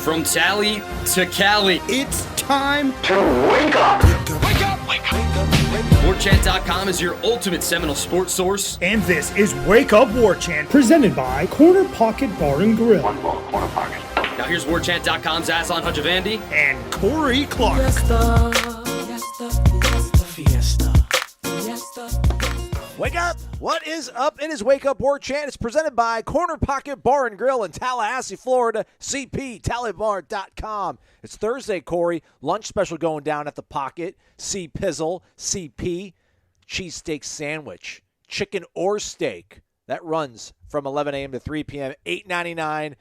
From Tally to Cali, It's time to wake up. Wake up! Wake up! Warchant.com is your ultimate Seminole sports source. And this is Wake Up Warchant, presented by Corner Pocket Bar and Grill. One more corner pocket. Now here's Warchant.com's Aslan And Corey Clark. Wake up! What is up? It is Wake Up Warchant. It's presented by Corner Pocket Bar and Grill in Tallahassee, Florida. CP, It's Thursday, Corey. Lunch special going down at the Pocket. C Pizzle, CP, cheesesteak sandwich, chicken or steak. That runs from 11 a.m. to 3 p.m., $8.99,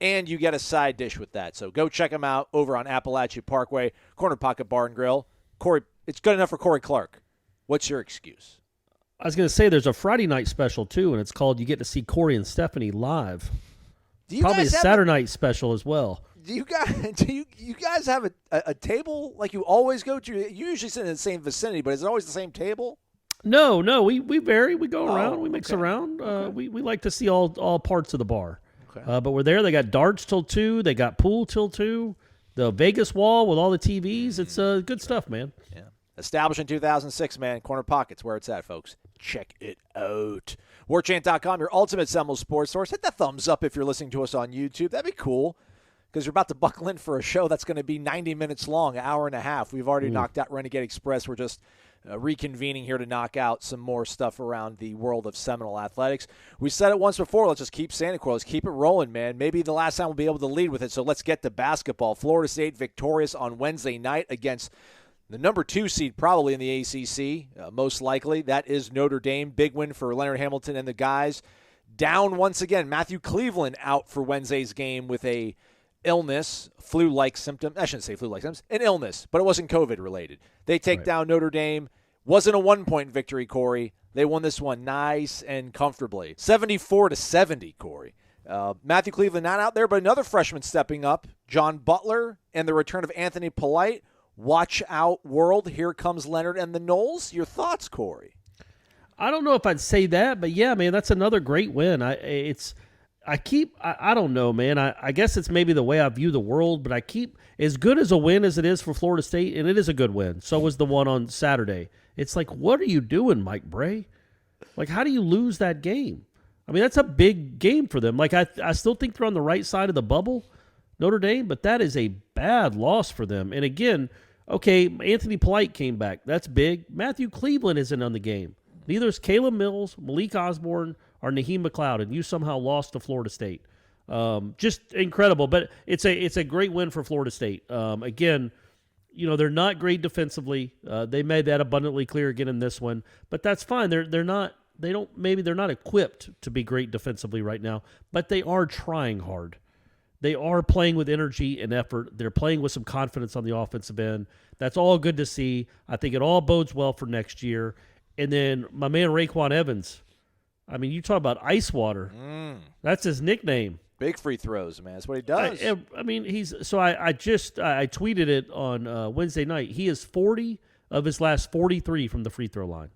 and you get a side dish with that. So go check them out over on Appalachia Parkway, Corner Pocket Bar and Grill. Corey, it's good enough for Corey Clark. What's your excuse? I was going to say there's a Friday night special, too, and it's called You Get to See Corey and Stephanie live. Probably a Saturday night special as well. Do you guys have a table like you always go to? You usually sit in the same vicinity, but is it always the same table? No, we vary. We go around. We mix around. We like to see all parts of the bar. Okay. But we're there. They got darts till 2. They got pool till 2. The Vegas wall with all the TVs. It's good stuff, man. Yeah. Established in 2006, man. Corner Pocket's where it's at, folks. Check it out. Warchant.com, your ultimate Seminoles sports source. Hit the thumbs up if you're listening to us on YouTube. That'd be cool because you're about to buckle in for a show that's going to be 90 minutes long, an hour and a half. We've already knocked out Renegade Express. We're just reconvening here to knock out some more stuff around the world of Seminole athletics. We said it once before. Let's just keep saying it, Let's keep it rolling, man. Maybe the last time we'll be able to lead with it, so let's get to basketball. Florida State victorious on Wednesday night against the number 2 seed probably in the ACC, most likely. That is Notre Dame. Big win for Leonard Hamilton and the guys. Down once again, Matthew Cleveland out for Wednesday's game with a illness, flu-like symptom. I shouldn't say flu-like symptoms, an illness, but it wasn't COVID-related. They take down Notre Dame. Wasn't a one-point victory, Corey. They won this one nice and comfortably. 74-70, Corey. Matthew Cleveland not out there, but another freshman stepping up, John Butler, and the return of Anthony Polite. Watch out, world. Here comes Leonard and the Noles. Your thoughts, Corey? I don't know if I'd say that, but yeah, man, that's another great win. I don't know, man. I guess it's maybe the way I view the world, but I keep as good as a win as it is for Florida State, and it is a good win. So was the one on Saturday. It's like, what are you doing, Mike Bray? Like, how do you lose that game? I mean, that's a big game for them. Like, I still think they're on the right side of the bubble, Notre Dame, but that is a bad loss for them. And again, okay, Anthony Polite came back. That's big. Matthew Cleveland isn't on the game. Neither is Caleb Mills, Malik Osborne, or Naheem McLeod, and you somehow lost to Florida State. Just incredible, but it's a great win for Florida State. Again, they're not great defensively. They made that abundantly clear again in this one, but that's fine. They're not equipped to be great defensively right now, but they are trying hard. They are playing with energy and effort. They're playing with some confidence on the offensive end. That's all good to see. I think it all bodes well for next year. And then my man Raekwon Evans, I mean, you talk about ice water. That's his nickname. Big free throws, man. That's what he does. I mean, I tweeted it on Wednesday night. He is 40 of his last 43 from the free throw line.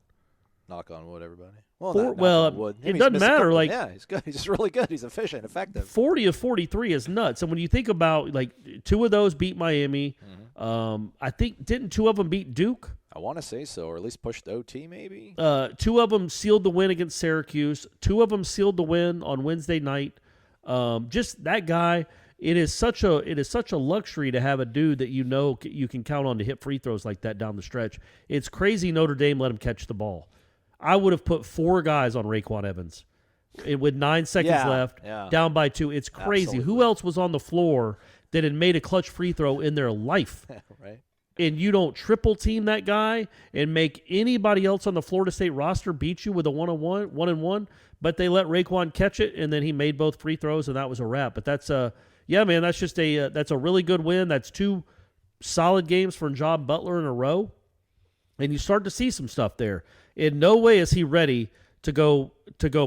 Knock on wood, everybody. It doesn't matter. He's good. He's just really good. He's efficient, effective. 40 of 43 is nuts. And when you think about, 2 of those beat Miami, I think, didn't 2 of them beat Duke? I want to say so, or at least pushed OT maybe. 2 of them sealed the win against Syracuse. 2 of them sealed the win on Wednesday night. Just that guy, it is such a luxury to have a dude that you can count on to hit free throws like that down the stretch. It's crazy Notre Dame let him catch the ball. I would have put 4 guys on Raekwon Evans with 9 seconds left, down by 2. It's crazy. Absolutely. Who else was on the floor that had made a clutch free throw in their life? Right. And you don't triple team that guy and make anybody else on the Florida State roster beat you with a 1-on-1, but they let Raekwon catch it, and then he made both free throws, and that was a wrap. But that's just that's a really good win. That's 2 solid games for John Butler in a row, and you start to see some stuff there. In no way is he ready to go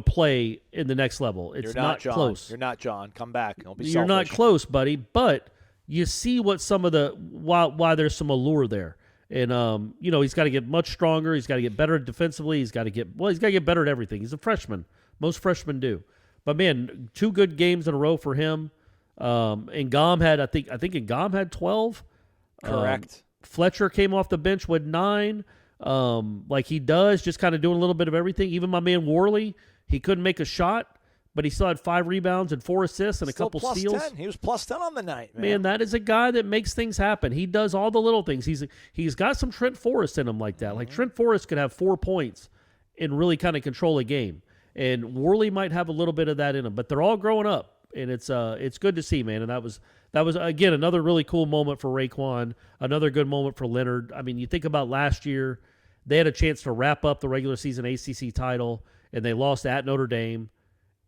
play in the next level. It's not close. You're not John. Come back. Don't be selfish. You're not close, buddy. But you see what some of the why there's some allure there. And he's got to get much stronger. He's got to get better defensively. He's got to get better at everything. He's a freshman. Most freshmen do. But man, 2 good games in a row for him. And Gom had, I think Ngom had 12. Correct. Fletcher came off the bench with 9. Like he does, just kind of doing a little bit of everything. Even my man Worley, he couldn't make a shot, but he still had 5 rebounds and 4 assists and Still a couple plus steals. 10. He was plus 10 on the night, man. Man, that is a guy that makes things happen. He does all the little things. He's got some Trent Forrest in him like that. Like Trent Forrest could have 4 points and really kind of control a game. And Worley might have a little bit of that in him, but they're all growing up, and it's good to see, man. And that was again another really cool moment for Raekwon, another good moment for Leonard. I mean, you think about last year, they had a chance to wrap up the regular season ACC title, and they lost at Notre Dame,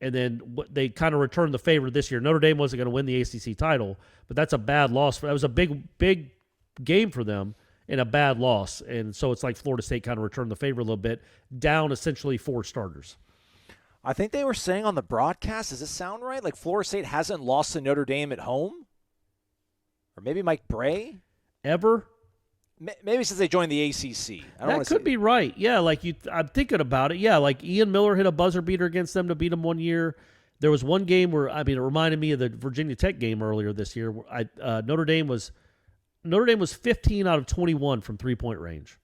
and then they kind of returned the favor this year. Notre Dame wasn't going to win the ACC title, but that's a bad loss. That was a big game for them and a bad loss, and so it's like Florida State kind of returned the favor a little bit, down essentially 4 starters. I think they were saying on the broadcast, does this sound right? Like Florida State hasn't lost to Notre Dame at home? Or maybe Mike Bray? Ever? Maybe since they joined the ACC. That could be right. Yeah, like I'm thinking about it. Yeah, like Ian Miller hit a buzzer beater against them to beat them one year. There was one game where, I mean, it reminded me of the Virginia Tech game earlier this year. Where Notre Dame was 15 out of 21 from 3-point range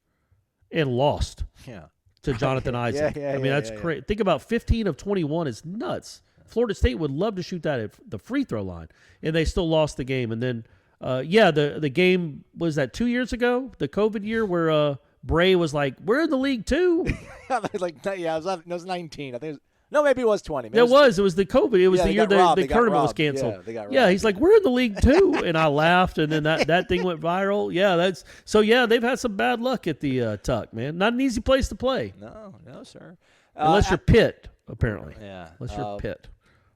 and lost. Yeah. To Jonathan Isaac. I mean, that's crazy. Think about 15 of 21 is nuts. Florida State would love to shoot that at the free throw line, and they still lost the game. And then, the game, was that 2 years ago, the COVID year, where Bray was like, we're in the league too. It was 19. I think maybe it was 20. It was the COVID. It was the year the tournament was canceled. Yeah, they got robbed. Yeah, he's like, we're in the league too. And I laughed, and then that thing went viral. Yeah, they've had some bad luck at the Tuck, man. Not an easy place to play. No, sir. Unless you're Pitt, apparently. Yeah. Unless you're Pitt.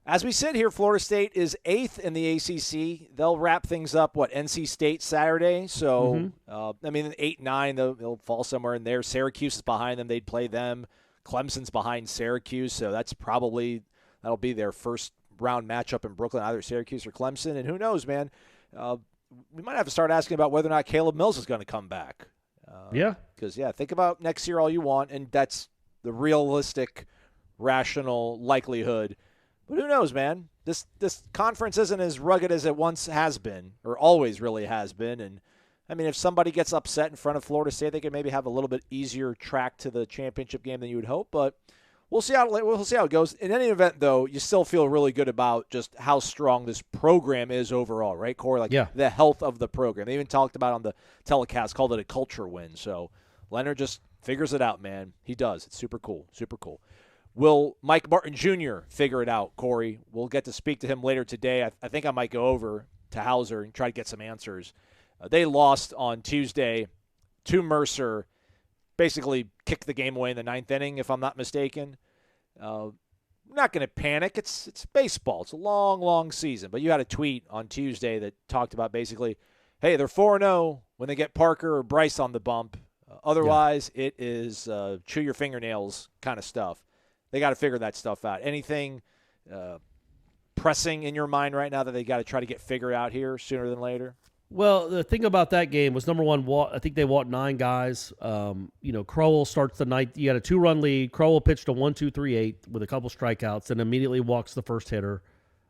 As we sit here, Florida State is 8th in the ACC. They'll wrap things up, NC State Saturday. So, 8-9, they'll fall somewhere in there. Syracuse is behind them. They'd play them. Clemson's behind Syracuse, so that'll be their first round matchup in Brooklyn, either Syracuse or Clemson. And who knows, man? We might have to start asking about whether or not Caleb Mills is going to come back. Because, think about next year all you want, and that's the realistic, rational likelihood. But who knows, man? This conference isn't as rugged as it once has been, or always really has been. And, I mean, if somebody gets upset in front of Florida State, they could maybe have a little bit easier track to the championship game than you would hope. But we'll see how it goes. In any event, though, you still feel really good about just how strong this program is overall, right, Corey? The health of the program. They even talked about on the telecast, called it a culture win. So Leonard just figures it out, man. He does. It's super cool. Super cool. Will Mike Martin Jr. figure it out, Corey? We'll get to speak to him later today. I think I might go over to Hauser and try to get some answers. They lost on Tuesday to Mercer, basically kicked the game away in the 9th inning, if I'm not mistaken. I'm not going to panic. It's baseball. It's a long, long season. But you had a tweet on Tuesday that talked about basically, hey, they're 4-0 when they get Parker or Bryce on the bump. Otherwise, it is chew your fingernails kind of stuff. They got to figure that stuff out. Anything pressing in your mind right now that they got to try to get figured out here sooner than later? Well, the thing about that game was, number one, I think they walked 9 guys. Crowell starts the night. You got a 2-run lead. Crowell pitched a 1-2-3-8 with a couple strikeouts and immediately walks the first hitter.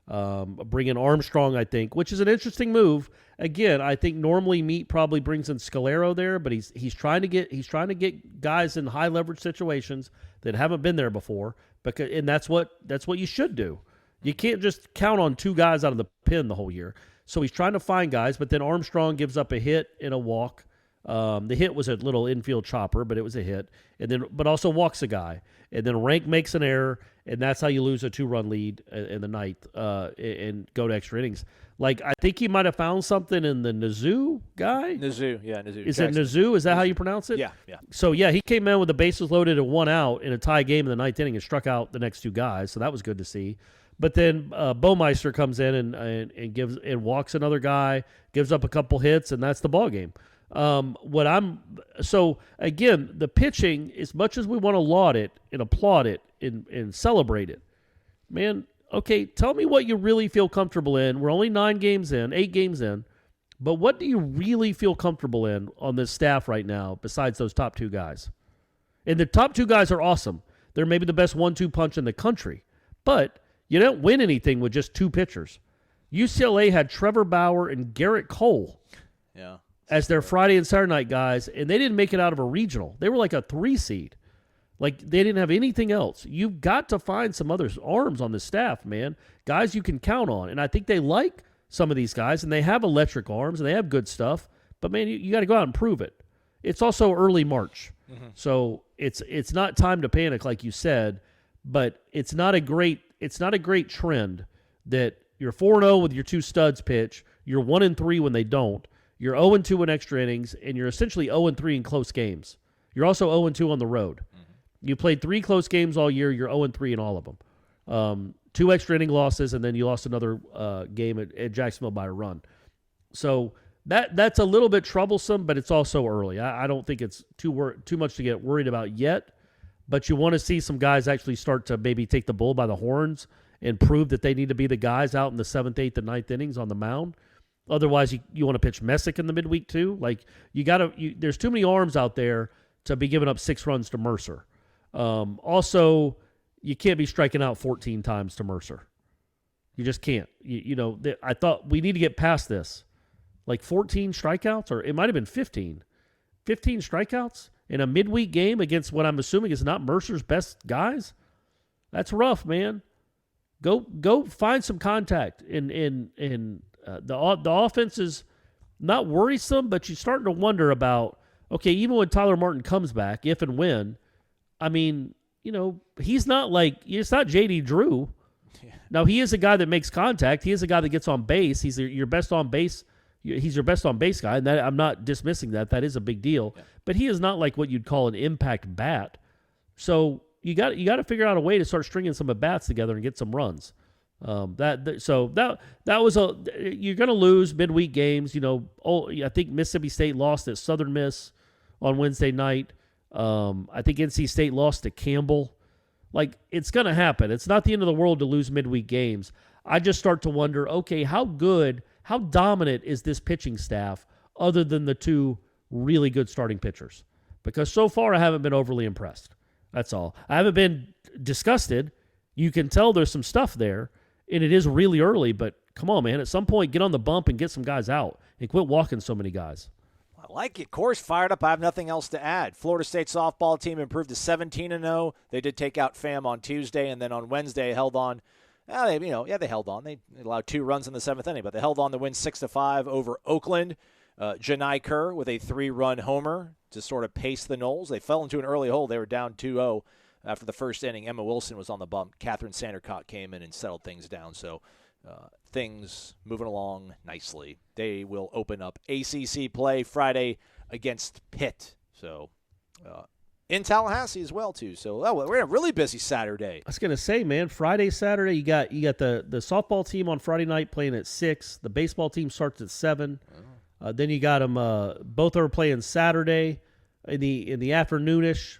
Bring in Armstrong, I think, which is an interesting move. Again, I think normally Meat probably brings in Scalero there, but he's trying to get guys in high leverage situations that haven't been there before. And that's what you should do. You can't just count on 2 guys out of the pen the whole year. So he's trying to find guys, but then Armstrong gives up a hit and a walk. The hit was a little infield chopper, but it was a hit. But also walks a guy. And then Rank makes an error, and that's how you lose a 2-run lead in the 9th and go to extra innings. Like, I think he might have found something in the Nizu guy. Nizu, yeah, Nizu. Is it Nizu? Is that how you pronounce it? Yeah. So, he came in with the bases loaded and 1 out in a tie game in the 9th inning and struck out the next 2 guys, so that was good to see. But then Baumeister comes in and walks another guy, gives up a couple hits, and that's the ball game. So again, the pitching, as much as we want to laud it and applaud it and celebrate it, man. Okay, tell me what you really feel comfortable in. We're only 8 games in, but what do you really feel comfortable in on this staff right now besides those top 2 guys? And the top 2 guys are awesome. They're maybe the best 1-2 punch in the country, but you don't win anything with just 2 pitchers. UCLA had Trevor Bauer and Garrett Cole as their Friday and Saturday night guys, and they didn't make it out of a regional. They were like a 3 seed. Like, they didn't have anything else. You've got to find some other arms on the staff, man. Guys you can count on. And I think they like some of these guys, and they have electric arms, and they have good stuff. But, man, you got to go out and prove it. It's also early March. So it's not time to panic, like you said, but it's not a great trend that you're 4-0 with your 2 studs pitch, you're 1-3 when they don't, you're 0-2 in extra innings, and you're essentially 0-3 in close games. You're also 0-2 on the road. You played 3 close games all year. You're 0-3 in all of them. 2 extra inning losses, and then you lost another game at Jacksonville by a run. So that's a little bit troublesome, but it's also early. I don't think it's too much to get worried about yet, but you want to see some guys actually start to maybe take the bull by the horns and prove that they need to be the guys out in the 7th, 8th, and 9th innings on the mound. Otherwise, you want to pitch Messick in the midweek too. Like, there's too many arms out there to be giving up 6 runs to Mercer. Also, you can't be striking out 14 times to Mercer. You just can't. I thought we need to get past this. Like 14 strikeouts, or it might have been 15. 15 strikeouts in a midweek game against what I'm assuming is not Mercer's best guys? That's rough, man. Go find some contact. The offense is not worrisome, but you're starting to wonder about, okay, even when Tyler Martin comes back, if and when, I mean, he's not it's not J.D. Drew. Yeah. Now, he is a guy that makes contact. He is a guy that gets on base. He's your best on base. He's your best on base guy, and that, I'm not dismissing that. That is a big deal. Yeah. But he is not like what you'd call an impact bat. So you got to figure out a way to start stringing some at bats together and get some runs. That was you're going to lose midweek games. I think Mississippi State lost at Southern Miss on Wednesday night. I think NC State lost to Campbell. Like, it's going to happen. It's not the end of the world to lose midweek games. I just start to wonder, okay, how dominant is this pitching staff other than the 2 really good starting pitchers? Because so far I haven't been overly impressed. That's all. I haven't been disgusted. You can tell there's some stuff there, and it is really early, but come on, man. At some point, get on the bump and get some guys out and quit walking so many guys. I like it. Course fired up. I have nothing else to add. Florida State softball team improved to 17-0. They did take out FAM on Tuesday, and then on Wednesday held on. They held on. They allowed 2 runs in the 7th inning, but they held on to win 6-5 over Oakland. Janai Kerr with a 3-run homer to sort of pace the Noles. They fell into an early hole. They were down 2-0 after the first inning. Emma Wilson was on the bump. Catherine Sandercott came in and settled things down. So things moving along nicely. They will open up ACC play Friday against Pitt. So in Tallahassee as well, too. So we're in a really busy Saturday. I was going to say, man, Friday, Saturday, you got the softball team on Friday night playing at 6. The baseball team starts at 7. Then you got them. Both are playing Saturday in the afternoonish.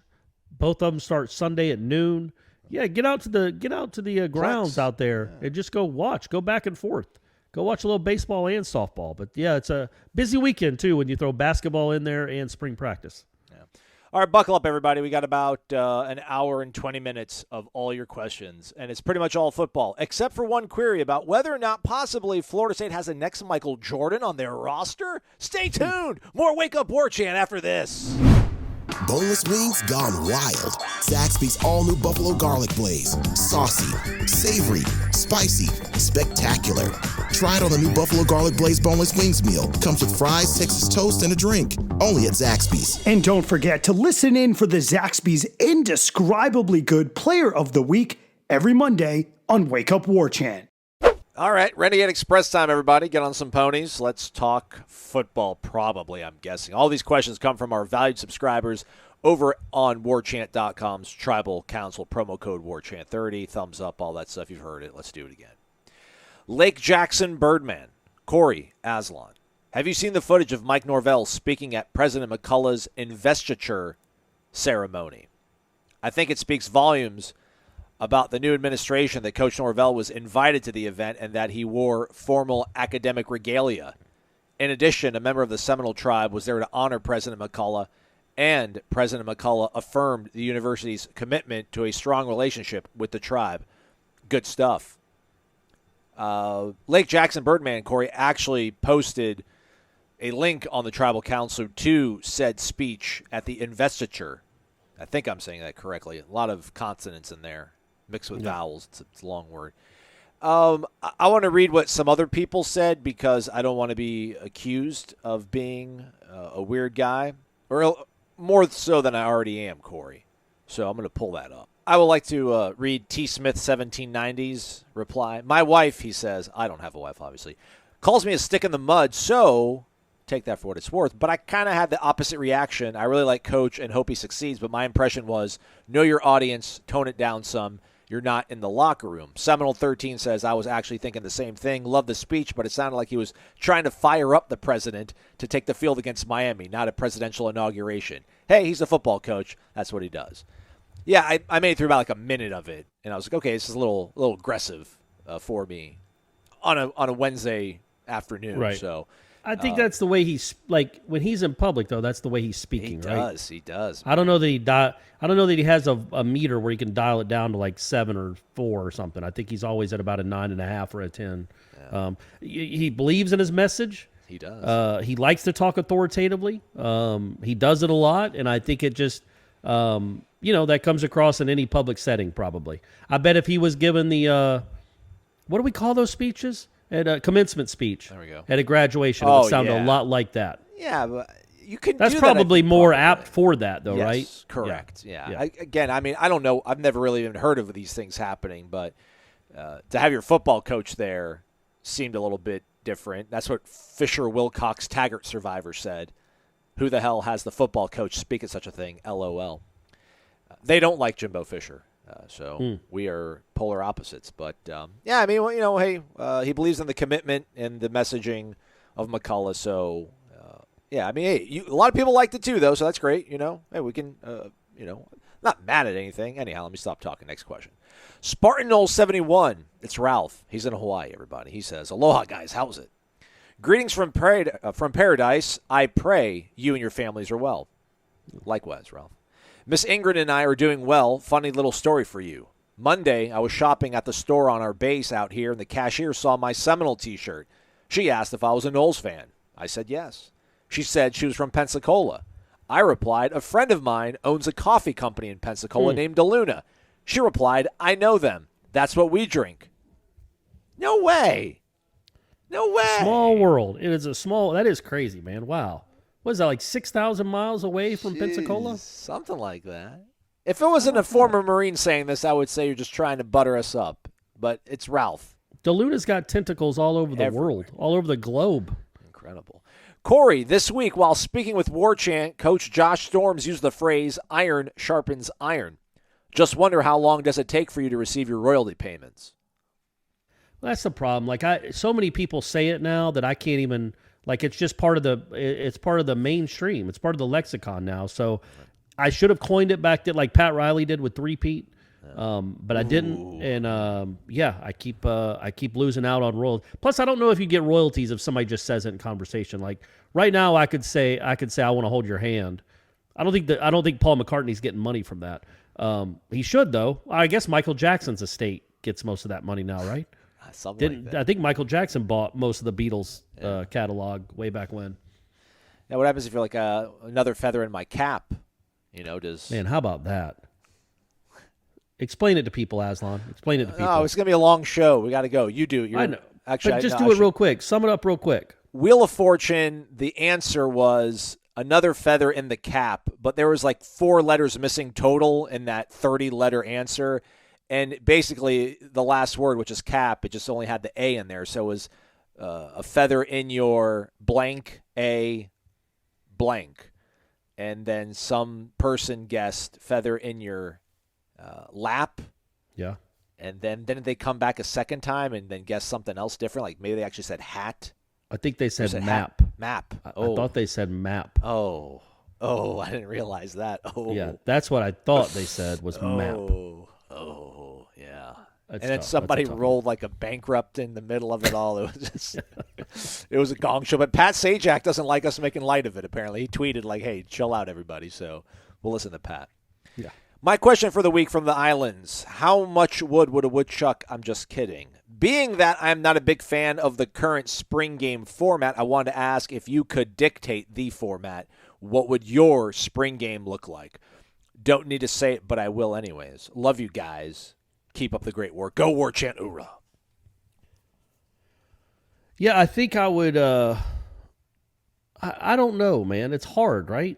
Both of them start Sunday at noon. Yeah, get out to the grounds out there and just go watch. Go back and forth. Go watch a little baseball and softball. But yeah, it's a busy weekend too when you throw basketball in there and spring practice. Yeah. All right, buckle up, everybody. We got about an hour and 20 minutes of all your questions, and it's pretty much all football, except for one query about whether or not possibly Florida State has a next Michael Jordan on their roster. Stay tuned. More Wake Up Warchant after this. Boneless wings gone wild. Zaxby's all-new Buffalo Garlic Blaze. Saucy, savory, spicy, spectacular. Try it on the new Buffalo Garlic Blaze Boneless Wings meal. Comes with fries, Texas toast, and a drink. Only at Zaxby's. And don't forget to listen in for the Zaxby's indescribably good Player of the Week every Monday on Wake Up Warchant. All right, Renegade Express time, everybody. Get on some ponies. Let's talk football, probably, I'm guessing. All these questions come from our valued subscribers over on warchant.com's Tribal Council. Promo code WARCHANT30. Thumbs up, all that stuff. You've heard it. Let's do it again. Lake Jackson Birdman. Corey Aslan. Have you seen the footage of Mike Norvell speaking at President McCullough's investiture ceremony? I think it speaks volumes about the new administration that Coach Norvell was invited to the event and that he wore formal academic regalia. In addition, a member of the Seminole tribe was there to honor President McCullough, and President McCullough affirmed the university's commitment to a strong relationship with the tribe. Good stuff. Lake Jackson Birdman, Corey, actually posted a link on the Tribal Council to said speech at the investiture. I think I'm saying that correctly. A lot of consonants in there, mixed with vowels. It's a long word. I want to read what some other people said because I don't want to be accused of being a weird guy, or more so than I already am, Corey. So I'm going to pull that up. I would like to read T. Smith 1790's reply. My wife, he says, I don't have a wife, obviously, calls me a stick in the mud, so take that for what it's worth. But I kind of had the opposite reaction. I really like Coach and hope he succeeds, but my impression was know your audience, tone it down some. You're not in the locker room. Seminole 13 says, I was actually thinking the same thing. Love the speech, but it sounded like he was trying to fire up the president to take the field against Miami, not a presidential inauguration. Hey, he's a football coach. That's what he does. Yeah, I made it through about like a minute of it, and I was like, okay, this is a little aggressive for me on a Wednesday afternoon. Right. So I think that's the way he's like when he's in public, though. That's the way he's speaking. He does. I don't know that I don't know that he has a meter where he can dial it down to like 7 or 4 or something. I think he's always at about a 9.5 or a 10. Yeah. He believes in his message. He does. He likes to talk authoritatively. He does it a lot, and I think it just that comes across in any public setting. Probably. I bet if he was given the what do we call those speeches? At a commencement speech. There we go. At a graduation, it would sound a lot like that. Yeah, but you can. That's do probably that more apt for that, though, yes, right? Correct. Yeah. Yeah. I mean, I don't know. I've never really even heard of these things happening, but to have your football coach there seemed a little bit different. That's what Fisher Wilcox Taggart survivor said. Who the hell has the football coach speak at such a thing? LOL. They don't like Jimbo Fisher. So we are polar opposites. But, I mean, hey, he believes in the commitment and the messaging of McCullough. So, I mean, hey, a lot of people liked it too, though, so that's great. Hey, we can, not mad at anything. Anyhow, let me stop talking. Next question. Spartan Noles 71. It's Ralph. He's in Hawaii, everybody. He says, aloha, guys. How's it? Greetings from paradise. I pray you and your families are well. Likewise, Ralph. Miss Ingrid and I are doing well. Funny little story for you. Monday, I was shopping at the store on our base out here, and the cashier saw my Seminole T-shirt. She asked if I was a Noles fan. I said yes. She said she was from Pensacola. I replied, a friend of mine owns a coffee company in Pensacola named DeLuna. She replied, I know them. That's what we drink. No way. No way. Small world. It is that is crazy, man. Wow. What is that, like 6,000 miles away from Pensacola? Something like that. If it wasn't a former Marine saying this, I would say you're just trying to butter us up. But it's Ralph. DeLuna's got tentacles all over the world, all over the globe. Incredible. Corey, this week, while speaking with Warchant, Coach Josh Storms used the phrase, iron sharpens iron. Just wonder how long does it take for you to receive your royalty payments? Well, that's the problem. Like so many people say it now that I can't even... Like it's just part of the mainstream. It's part of the lexicon now. So I should have coined it back then, like Pat Riley did with three-peat, but I didn't. And I keep losing out on royalties. Plus, I don't know if you get royalties if somebody just says it in conversation. Like right now, I could say I want to hold your hand. I don't think Paul McCartney's getting money from that. He should though. I guess Michael Jackson's estate gets most of that money now, right? I think Michael Jackson bought most of the Beatles catalog way back when. Now, what happens if you're like another feather in my cap? Man, how about that? Explain it to people, Aslan. Explain it to people. No, it's going to be a long show. We got to go. You do. I know. Actually, but just do it real quick. Sum it up real quick. Wheel of Fortune, the answer was another feather in the cap, but there was like 4 letters missing total in that 30-letter answer. And basically, the last word, which is cap, it just only had the A in there. So it was a feather in your blank, a blank. And then some person guessed feather in your lap. Yeah. And then didn't they come back a second time and then guess something else different? Like maybe they actually said hat. I think they said map. Map. I thought they said map. Oh, I didn't realize that. Oh. Yeah, that's what I thought they said was map. Oh, yeah. That's and then tough. somebody rolled like a bankrupt in the middle of it all. It was just, it was a gong show. But Pat Sajak doesn't like us making light of it, apparently. He tweeted like, hey, chill out, everybody. So we'll listen to Pat. Yeah. My question for the week from the islands: how much wood would a woodchuck? I'm just kidding. Being that I'm not a big fan of the current spring game format, I wanted to ask if you could dictate the format, what would your spring game look like? Don't need to say it, but I will anyways. Love you guys. Keep up the great work. Go Warchant, hoorah. Yeah, I think I would. I don't know, man. It's hard, right?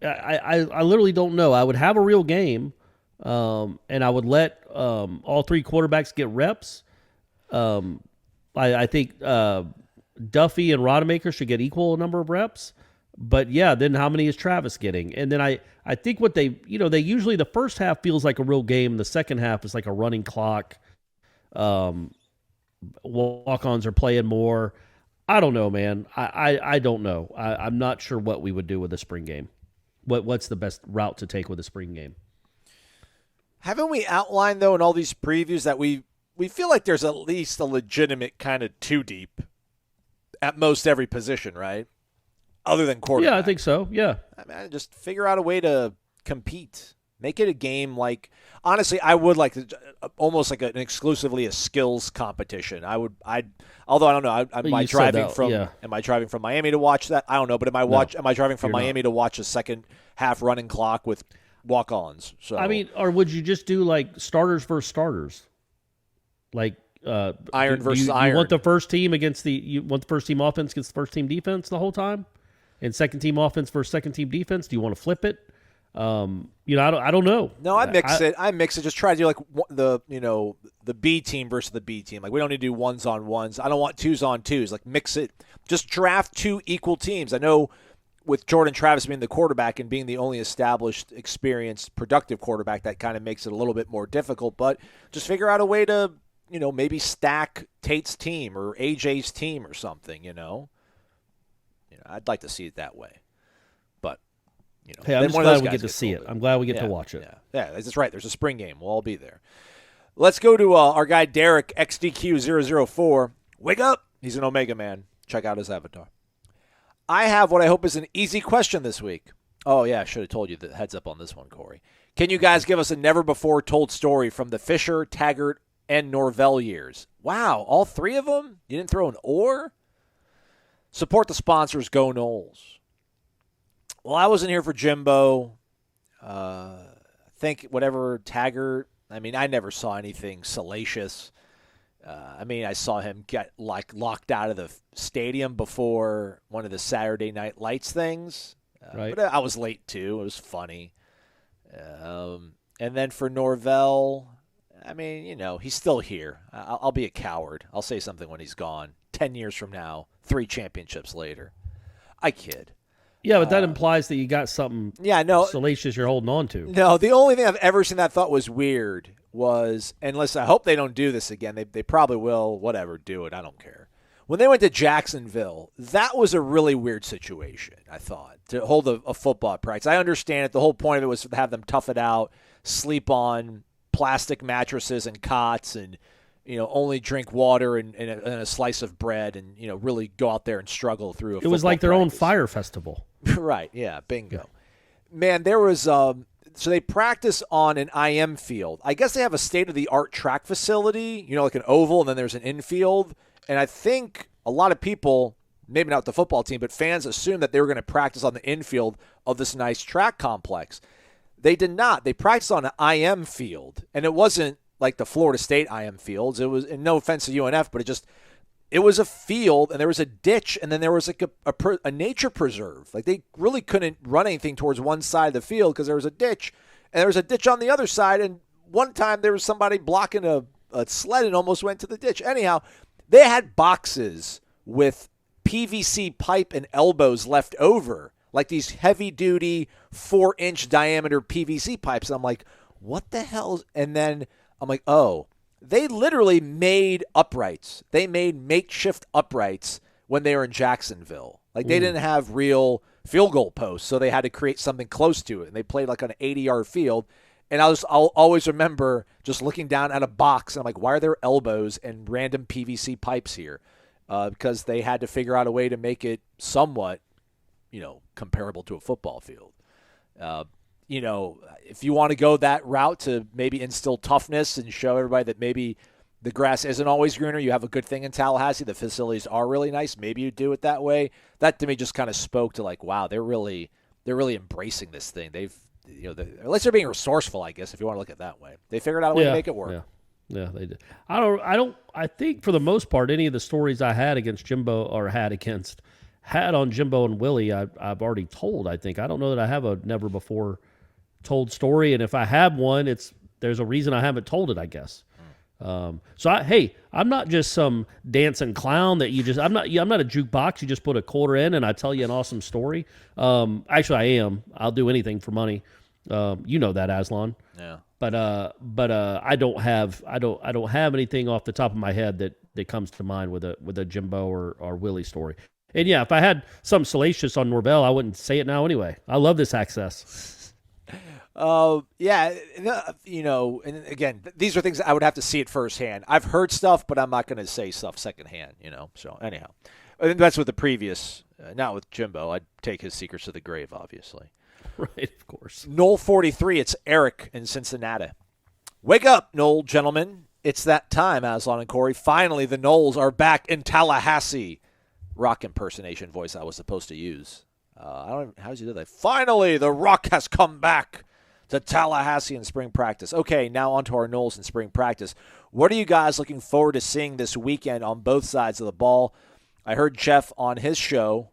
I literally don't know. I would have a real game, and I would let all three quarterbacks get reps. I think Duffy and Rodemaker should get equal number of reps. But yeah, then how many is Travis getting? And then I think what they usually the first half feels like a real game. The second half is like a running clock. Walk-ons are playing more. I don't know, man. I don't know. I'm not sure what we would do with a spring game. What's the best route to take with a spring game? Haven't we outlined, though, in all these previews that we feel like there's at least a legitimate kind of two deep at most every position, right? Other than quarterback. Yeah, I think so. Yeah. I mean, just figure out a way to compete. Make it a game like – honestly, I would like almost like an exclusively a skills competition. Although I don't know. Am I driving from Miami to watch that? I don't know. But am I driving from Miami to watch a second half running clock with walk-ons? So I mean, or would you just do like starters versus starters? Like iron versus iron. You want the first team offense against the first team defense the whole time? And second team offense versus second team defense? Do you want to flip it? I don't know. No, I mix it. Just try to do like the B team versus the B team. Like we don't need to do ones on ones. I don't want twos on twos. Like mix it. Just draft two equal teams. I know with Jordan Travis being the quarterback and being the only established, experienced, productive quarterback, that kind of makes it a little bit more difficult. But just figure out a way to maybe stack Tate's team or AJ's team or something. I'd like to see it that way. But hey, I'm just glad we get to see it. I'm glad we get to watch it. Yeah, that's right. There's a spring game. We'll all be there. Let's go to our guy Derek XDQ004. Wake up! He's an Omega man. Check out his avatar. I have what I hope is an easy question this week. Oh yeah, I should have told you the heads up on this one, Corey. Can you guys give us a never before told story from the Fisher, Taggart, and Norvell years? Wow, all three of them? You didn't throw an or? Support the sponsors. Go Noles. Well, I wasn't here for Jimbo. I think whatever Taggart, I mean, I never saw anything salacious. I saw him get locked out of the stadium before one of the Saturday Night Lights things. Right. But I was late too. It was funny. And then for Norvell, he's still here. I'll be a coward. I'll say something when he's gone. 10 years from now, 3 championships later. I kid. Yeah, but that implies that you got something salacious you're holding on to. No, the only thing I've ever seen that I thought was weird was, and listen, I hope they don't do this again. They probably will. Whatever, do it. I don't care. When they went to Jacksonville, that was a really weird situation, I thought, to hold a football practice. I understand it. The whole point of it was to have them tough it out, sleep on plastic mattresses and cots, and only drink water and a slice of bread, and really go out there and struggle through a football. It was like their practice. own fire festival. Right, yeah, bingo. Man, there was so they practice on an IM field. I guess they have a state-of-the-art track facility, like an oval, and then there's an infield. And I think a lot of people, maybe not the football team, but fans assumed that they were going to practice on the infield of this nice track complex. They did not. They practiced on an IM field, and it wasn't like the Florida State IM fields. It was, and no offense to UNF, but it was a field, and there was a ditch, and then there was like a nature preserve. Like they really couldn't run anything towards one side of the field because there was a ditch, and there was a ditch on the other side. And one time there was somebody blocking a sled and almost went to the ditch. Anyhow, they had boxes with PVC pipe and elbows left over, like these heavy-duty 4-inch diameter PVC pipes. And I'm like, what the hell? And then I'm like, oh. They literally made uprights. They made makeshift uprights when they were in Jacksonville. Like they didn't have real field goal posts, so they had to create something close to it. And they played like on an 80-yard field. And I'll always remember just looking down at a box, and I'm like, why are there elbows and random PVC pipes here? Because they had to figure out a way to make it somewhat, comparable to a football field. if you want to go that route to maybe instill toughness and show everybody that maybe the grass isn't always greener, you have a good thing in Tallahassee. The facilities are really nice. Maybe you do it that way. That to me just kind of spoke to like, wow, they're really embracing this thing. They've, at least they're being resourceful, I guess, if you want to look at it that way. They figured out a way to make it work. Yeah, they did. I think for the most part, any of the stories I had against Jimbo or had on Jimbo and Willie, I've already told, I think. I don't know that I have a never before told story. And if I have one, there's a reason I haven't told it, I guess. I'm not just some dancing clown that I'm not a jukebox. You just put a quarter in and I tell you an awesome story. Actually I am. I'll do anything for money. You know that, Aslan. Yeah. But I don't have anything off the top of my head that comes to mind with a Jimbo or Willie story. And yeah, if I had some salacious on Norvell, I wouldn't say it now anyway. I love this access. And again, these are things I would have to see it firsthand. I've heard stuff, but I'm not going to say stuff secondhand, So anyhow, I think that's with the previous, not with Jimbo. I'd take his secrets to the grave, obviously. Right, of course. Nole 43, it's Eric in Cincinnati. Wake up, Nole gentlemen. It's that time, Aslan and Corey. Finally, the Noles are back in Tallahassee. Rock impersonation voice I was supposed to use. How did you do that? Finally, the Rock has come back to Tallahassee in spring practice. Okay, now on to our Noles in spring practice. What are you guys looking forward to seeing this weekend on both sides of the ball? I heard Jeff on his show,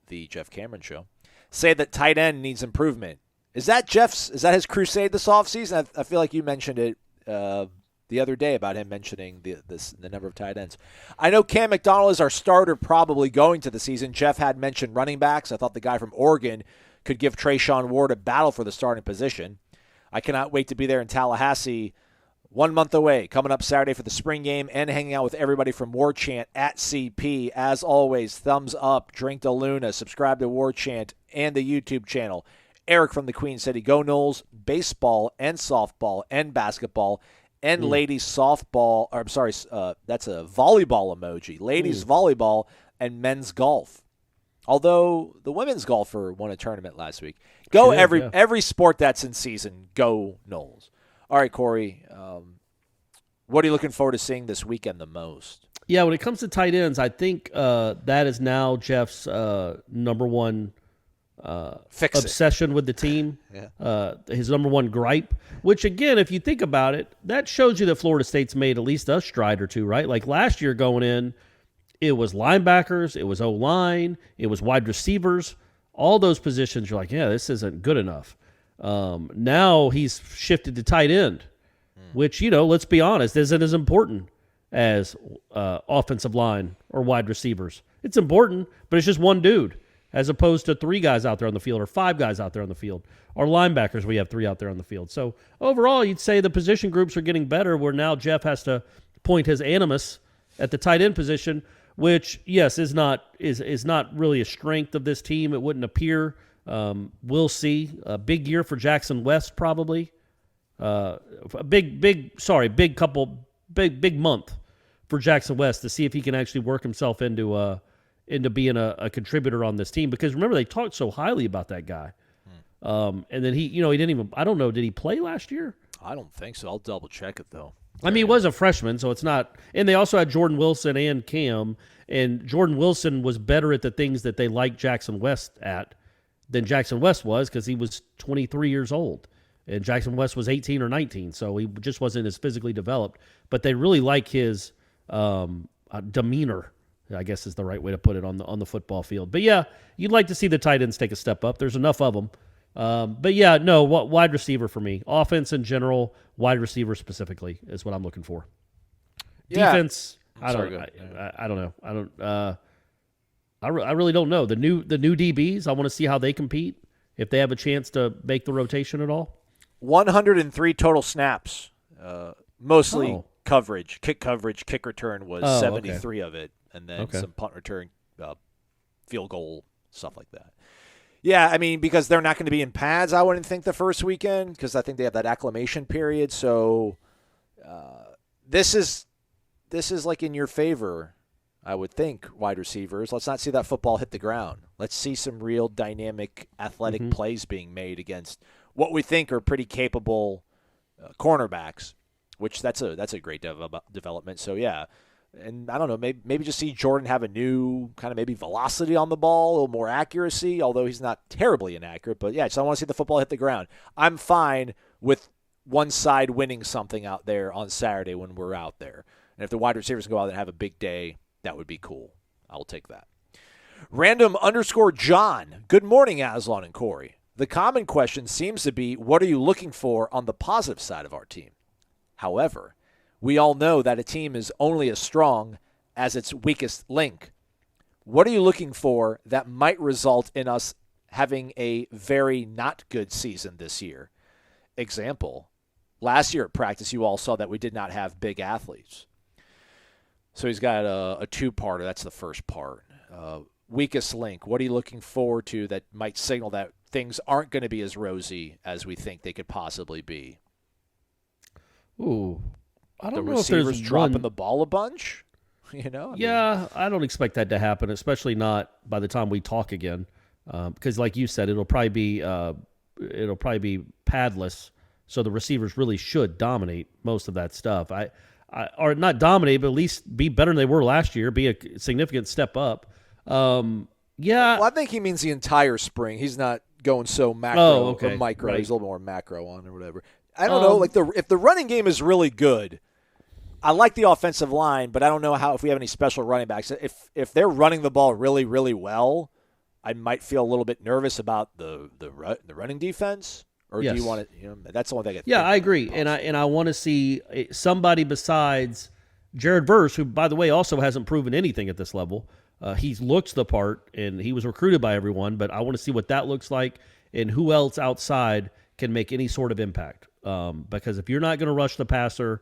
the Jeff Cameron Show, say that tight end needs improvement. Is that his crusade this offseason? I feel like you mentioned it the other day about him mentioning the number of tight ends. I know Cam McDonald is our starter probably going to the season. Jeff had mentioned running backs. I thought the guy from Oregon could give Trayshawn Ward a battle for the starting position. I cannot wait to be there in Tallahassee 1 month away, coming up Saturday for the spring game and hanging out with everybody from Warchant at CP. As always, thumbs up, drink to Luna, subscribe to Warchant and the YouTube channel. Eric from the Queen City, go Noles, baseball and softball and basketball and ladies softball, that's a volleyball emoji. Ladies volleyball and men's golf. Although the women's golfer won a tournament last week. Go every sport that's in season. Go Noles. All right, Corey. What are you looking forward to seeing this weekend the most? Yeah, when it comes to tight ends, I think that is now Jeff's number one obsession with the team. His number one gripe. Which, again, if you think about it, that shows you that Florida State's made at least a stride or two, right? Like last year going in, it was linebackers, it was O-line, it was wide receivers. All those positions, you're like, yeah, this isn't good enough. Now he's shifted to tight end, which, let's be honest, isn't as important as offensive line or wide receivers. It's important, but it's just one dude as opposed to 3 guys out there on the field or 5 guys out there on the field. Or linebackers, we have 3 out there on the field. So overall, you'd say the position groups are getting better where now Jeff has to point his animus at the tight end position, which, yes, is not really a strength of this team. It wouldn't appear. We'll see. A big year for Jackson West, probably. Big month for Jackson West to see if he can actually work himself into being a contributor on this team. Because remember, they talked so highly about that guy. And then he didn't even. I don't know. Did he play last year? I don't think so. I'll double check it though. I mean, he was a freshman, so it's not. And they also had Jordan Wilson and Cam, and Jordan Wilson was better at the things that they liked Jackson West at than Jackson West was because he was 23 years old, and Jackson West was 18 or 19, so he just wasn't as physically developed. But they really like his demeanor, I guess is the right way to put it, on the football field. But yeah, you'd like to see the tight ends take a step up. There's enough of them. But yeah, no, wide receiver for me. Offense in general, wide receiver specifically is what I'm looking for. Yeah. Defense, I don't know. I really don't know. The new DBs, I want to see how they compete, if they have a chance to make the rotation at all. 103 total snaps, mostly coverage. Kick return was 73 of it, and then some punt return, field goal, stuff like that. Yeah, I mean, because they're not going to be in pads, I wouldn't think, the first weekend, because I think they have that acclimation period. So this is like in your favor, I would think, wide receivers. Let's not see that football hit the ground. Let's see some real dynamic, athletic plays being made against what we think are pretty capable cornerbacks, which that's a great development. So, yeah. And I don't know, maybe just see Jordan have a new kind of maybe velocity on the ball, a little more accuracy, although he's not terribly inaccurate. But, yeah, so I want to see the football hit the ground. I'm fine with one side winning something out there on Saturday when we're out there. And if the wide receivers go out and have a big day, that would be cool. I'll take that. Random_John. Good morning, Aslan and Corey. The common question seems to be, what are you looking for on the positive side of our team? However, we all know that a team is only as strong as its weakest link. What are you looking for that might result in us having a very not good season this year? Example, last year at practice, you all saw that we did not have big athletes. So he's got a two-parter. That's the first part. Weakest link. What are you looking forward to that might signal that things aren't going to be as rosy as we think they could possibly be? Ooh, I don't the know if there's receivers dropping one... the ball a bunch. I mean, I don't expect that to happen, especially not by the time we talk again, because like you said, it'll probably be padless, so the receivers really should dominate most of that stuff. Or not dominate, but at least be better than they were last year, be a significant step up. Well, I think he means the entire spring. He's not going so macro or micro. Right. He's a little more macro on or whatever. I don't know. If the running game is really good, I like the offensive line, but I don't know if we have any special running backs. If they're running the ball really, really well, I might feel a little bit nervous about the running defense. Or yes. do you want to? That's the only thing. I agree, and I want to see somebody besides Jared Verse, who, by the way, also hasn't proven anything at this level. He looks the part, and he was recruited by everyone, but I want to see what that looks like and who else outside can make any sort of impact. Because if you're not going to rush the passer,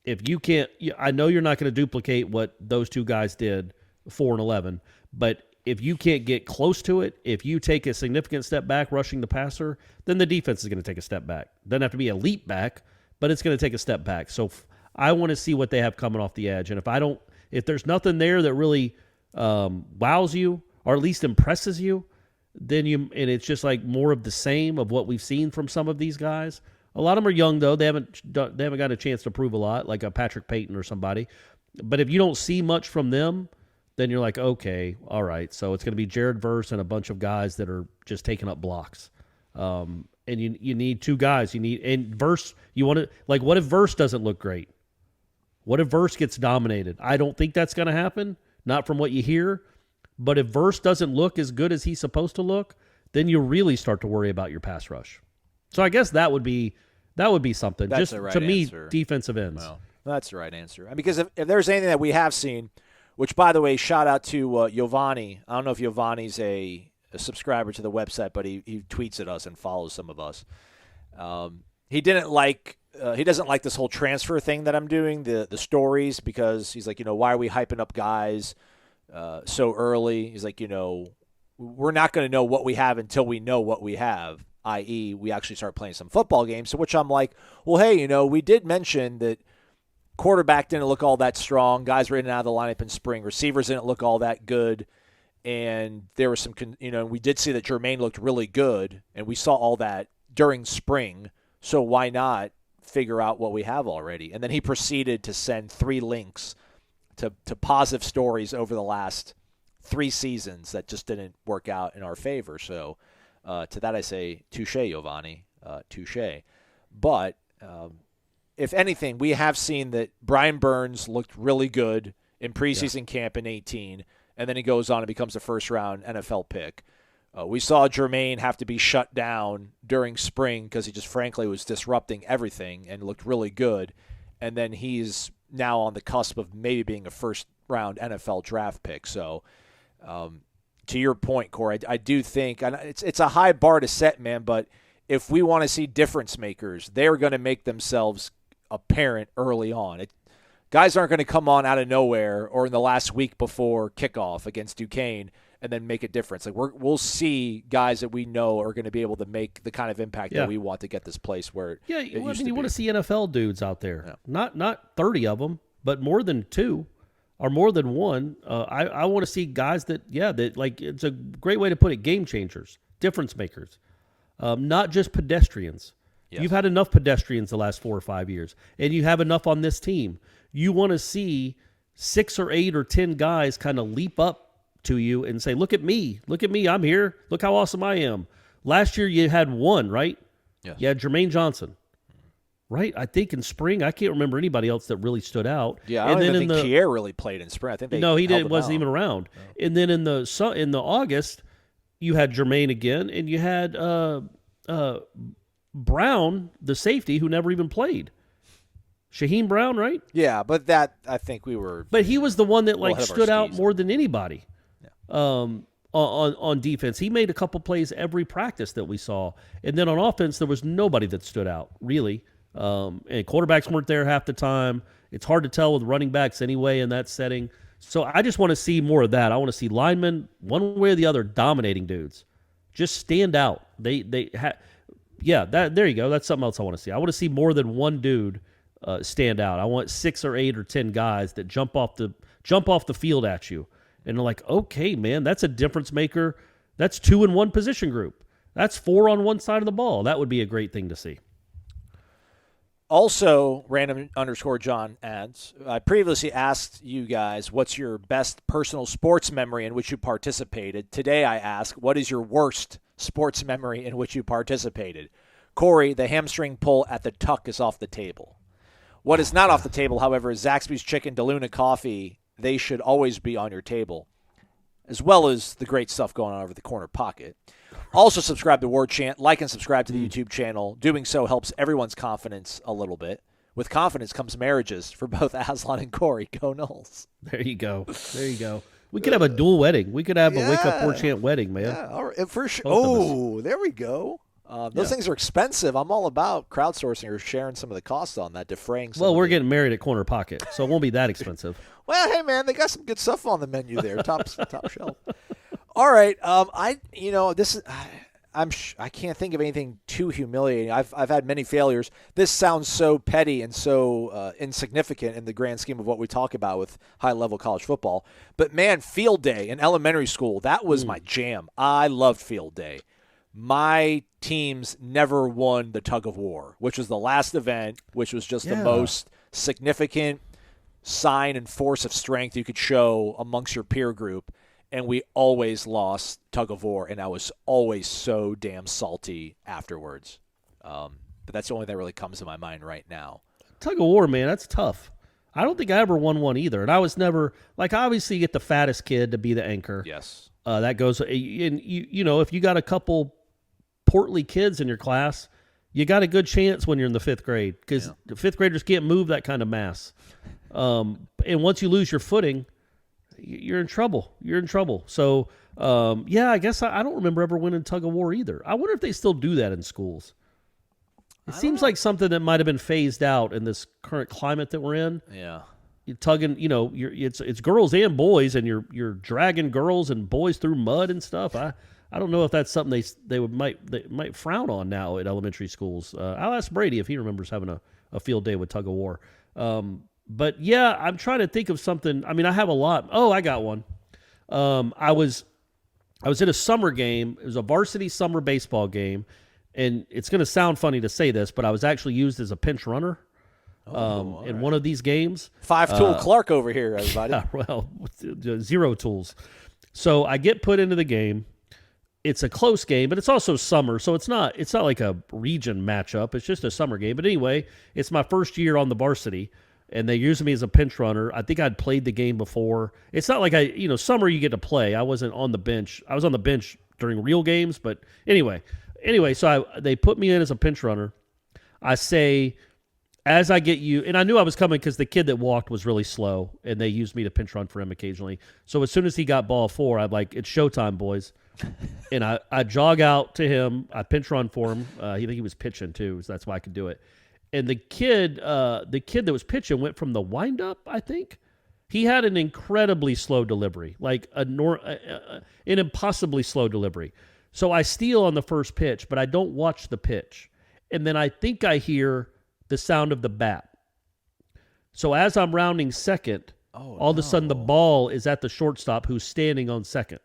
if you can't, I know you're not going to duplicate what those two guys did, 4 and 11, but if you can't get close to it, if you take a significant step back rushing the passer, then the defense is going to take a step back. Doesn't have to be a leap back, but it's going to take a step back. So I want to see what they have coming off the edge. And if there's nothing there that really wows you or at least impresses you, then and it's just like more of the same of what we've seen from some of these guys. A lot of them are young though; they haven't got a chance to prove a lot, like a Patrick Payton or somebody. But if you don't see much from them, then you're like, okay, all right. So it's going to be Jared Verse and a bunch of guys that are just taking up blocks. And you need two guys. And Verse. You want to what if Verse doesn't look great? What if Verse gets dominated? I don't think that's going to happen. Not from what you hear. But if Verse doesn't look as good as he's supposed to look, then you really start to worry about your pass rush. So I guess that would be something. That's just the right to me, answer. defensive ends. Well, that's the right answer. Because if there's anything that we have seen, which by the way, shout out to Giovanni. I don't know if Giovanni's a subscriber to the website, but he tweets at us and follows some of us. He doesn't like this whole transfer thing that I'm doing, the stories, because he's like, why are we hyping up guys so early? He's like, we're not going to know what we have until we know what we have, i.e. we actually start playing some football games. So which I'm like, well, hey, we did mention that quarterback didn't look all that strong. Guys were in and out of the lineup in spring. Receivers didn't look all that good. And there was some, we did see that Jermaine looked really good, and we saw all that during spring. So why not figure out what we have already? And then he proceeded to send 3 links to positive stories over the last 3 seasons that just didn't work out in our favor. So to that I say, touche, Giovanni, touche. But if anything, we have seen that Brian Burns looked really good in preseason camp in 18, and then he goes on and becomes a first-round NFL pick. We saw Jermaine have to be shut down during spring because he just frankly was disrupting everything and looked really good. And then he's now on the cusp of maybe being a first-round NFL draft pick. So to your point, Corey, I do think it's a high bar to set, man, but if we want to see difference makers, they're going to make themselves apparent early on. Guys aren't going to come on out of nowhere or in the last week before kickoff against Duquesne and then make a difference. We'll see guys that we know are going to be able to make the kind of impact that we want to get this place where you want to see NFL dudes out there. Yeah. Not 30 of them, but more than 2 or more than 1. I want to see guys that it's a great way to put it, game changers, difference makers. not just pedestrians. Yes. You've had enough pedestrians the last 4 or 5 years, and you have enough on this team. You want to see 6 or 8 or 10 guys kind of leap up to you and say, look at me, I'm here, look how awesome I am. Last year you had one, right? Yes. You had Jermaine Johnson, right? I think in spring, I can't remember anybody else that really stood out. Yeah, I don't even think Pierre really played in spring. I think he wasn't even around. No. And then in the August, you had Jermaine again, and you had Brown, the safety, who never even played. Shaheem Brown, right? Yeah, but that I think we were. But he was the one that stood out more than anybody. Yeah. On defense, he made a couple plays every practice that we saw, and then on offense, there was nobody that stood out really. And quarterbacks weren't there half the time. It's hard to tell with running backs anyway in that setting. So I just want to see more of that. I want to see linemen, one way or the other, dominating dudes. Just stand out. There you go. That's something else I want to see. I want to see more than one dude stand out. I want 6 or 8 or 10 guys that jump off the field at you, and they're like, okay, man, that's a difference maker. That's 2 in one position group. That's 4 on one side of the ball. That would be a great thing to see. Also, random_John adds, I previously asked you guys, what's your best personal sports memory in which you participated? Today I ask, what is your worst sports memory in which you participated? Corey, the hamstring pull at the Tuck is off the table. What is not off the table, however, is Zaxby's Chicken, DeLuna Coffee. They should always be on your table, as well as the great stuff going on over the corner pocket. Also subscribe to Warchant, like and subscribe to the YouTube channel. Doing so helps everyone's confidence a little bit. With confidence comes marriages for both Aslan and Corey. Go Noles. There you go. We could have a dual wedding. We could have a Wake Up Warchant wedding, man. Yeah, all right, for sure. Oh, there we go. Those things are expensive. I'm all about crowdsourcing or sharing some of the costs on that, defraying some. Well, we're getting married at Corner Pocket, so it won't be that expensive. Well, hey, man, they got some good stuff on the menu there, top shelf. All right, I can't think of anything too humiliating. I've had many failures. This sounds so petty and so insignificant in the grand scheme of what we talk about with high-level college football. But, man, field day in elementary school, that was my jam. I loved field day. My teams never won the tug of war, which was the last event, which was just the most significant sign and force of strength you could show amongst your peer group. And we always lost tug of war, and I was always so damn salty afterwards. But that's the only thing that really comes to my mind right now. Tug of war, man, that's tough. I don't think I ever won one either, and I was never obviously you get the fattest kid to be the anchor. Yes, that goes. And you know if you got a couple portly kids in your class, you got a good chance when you're in the 5th grade because the 5th graders can't move that kind of mass. And once you lose your footing, you're in trouble. So, I guess I don't remember ever winning tug of war either. I wonder if they still do that in schools. It seems like something that might have been phased out in this current climate that we're in. Yeah. You're tugging, it's girls and boys, and you're dragging girls and boys through mud and stuff. I don't know if that's something they might frown on now at elementary schools. I'll ask Brady if he remembers having a field day with tug of war. But yeah, I'm trying to think of something. I mean, I have a lot. Oh, I got one. I was at a summer game. It was a varsity summer baseball game, and it's going to sound funny to say this, but I was actually used as a pinch runner in one of these games. 5-tool Clark over here, everybody. Yeah, well, 0 tools. So I get put into the game. It's a close game, but it's also summer, so it's not like a region matchup. It's just a summer game. But anyway, it's my first year on the varsity, and they used me as a pinch runner. I think I'd played the game before. It's not like summer you get to play. I wasn't on the bench. I was on the bench during real games, but anyway, so they put me in as a pinch runner. I say, as I get you, and I knew I was coming because the kid that walked was really slow, and they used me to pinch run for him occasionally. So as soon as he got ball 4, I'm like, it's showtime, boys. And I jog out to him. I pinch run for him. He was pitching too, so that's why I could do it. And the kid that was pitching went from the windup. I think he had an incredibly slow delivery, like an impossibly slow delivery. So I steal on the first pitch, but I don't watch the pitch, and then I think I hear the sound of the bat. So as I'm rounding second, all of a sudden the ball is at the shortstop who's standing on second.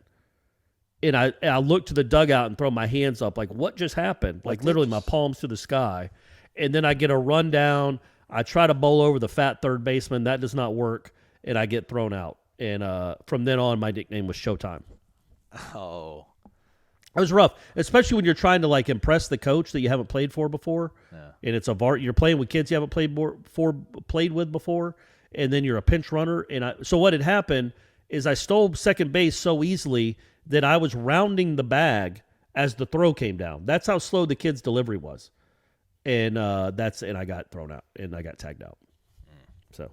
and I look to the dugout and throw my hands up like, what just happened? Like literally my palms to the sky. And then I get a rundown. I try to bowl over the fat third baseman. That does not work, and I get thrown out. And from then on, my nickname was Showtime. Oh. It was rough, especially when you're trying to like impress the coach that you haven't played for before. Yeah. And it's you're playing with kids you haven't played with before, and then you're a pinch runner. And so what had happened is I stole second base so easily that I was rounding the bag as the throw came down. That's how slow the kid's delivery was. And I got thrown out and I got tagged out. So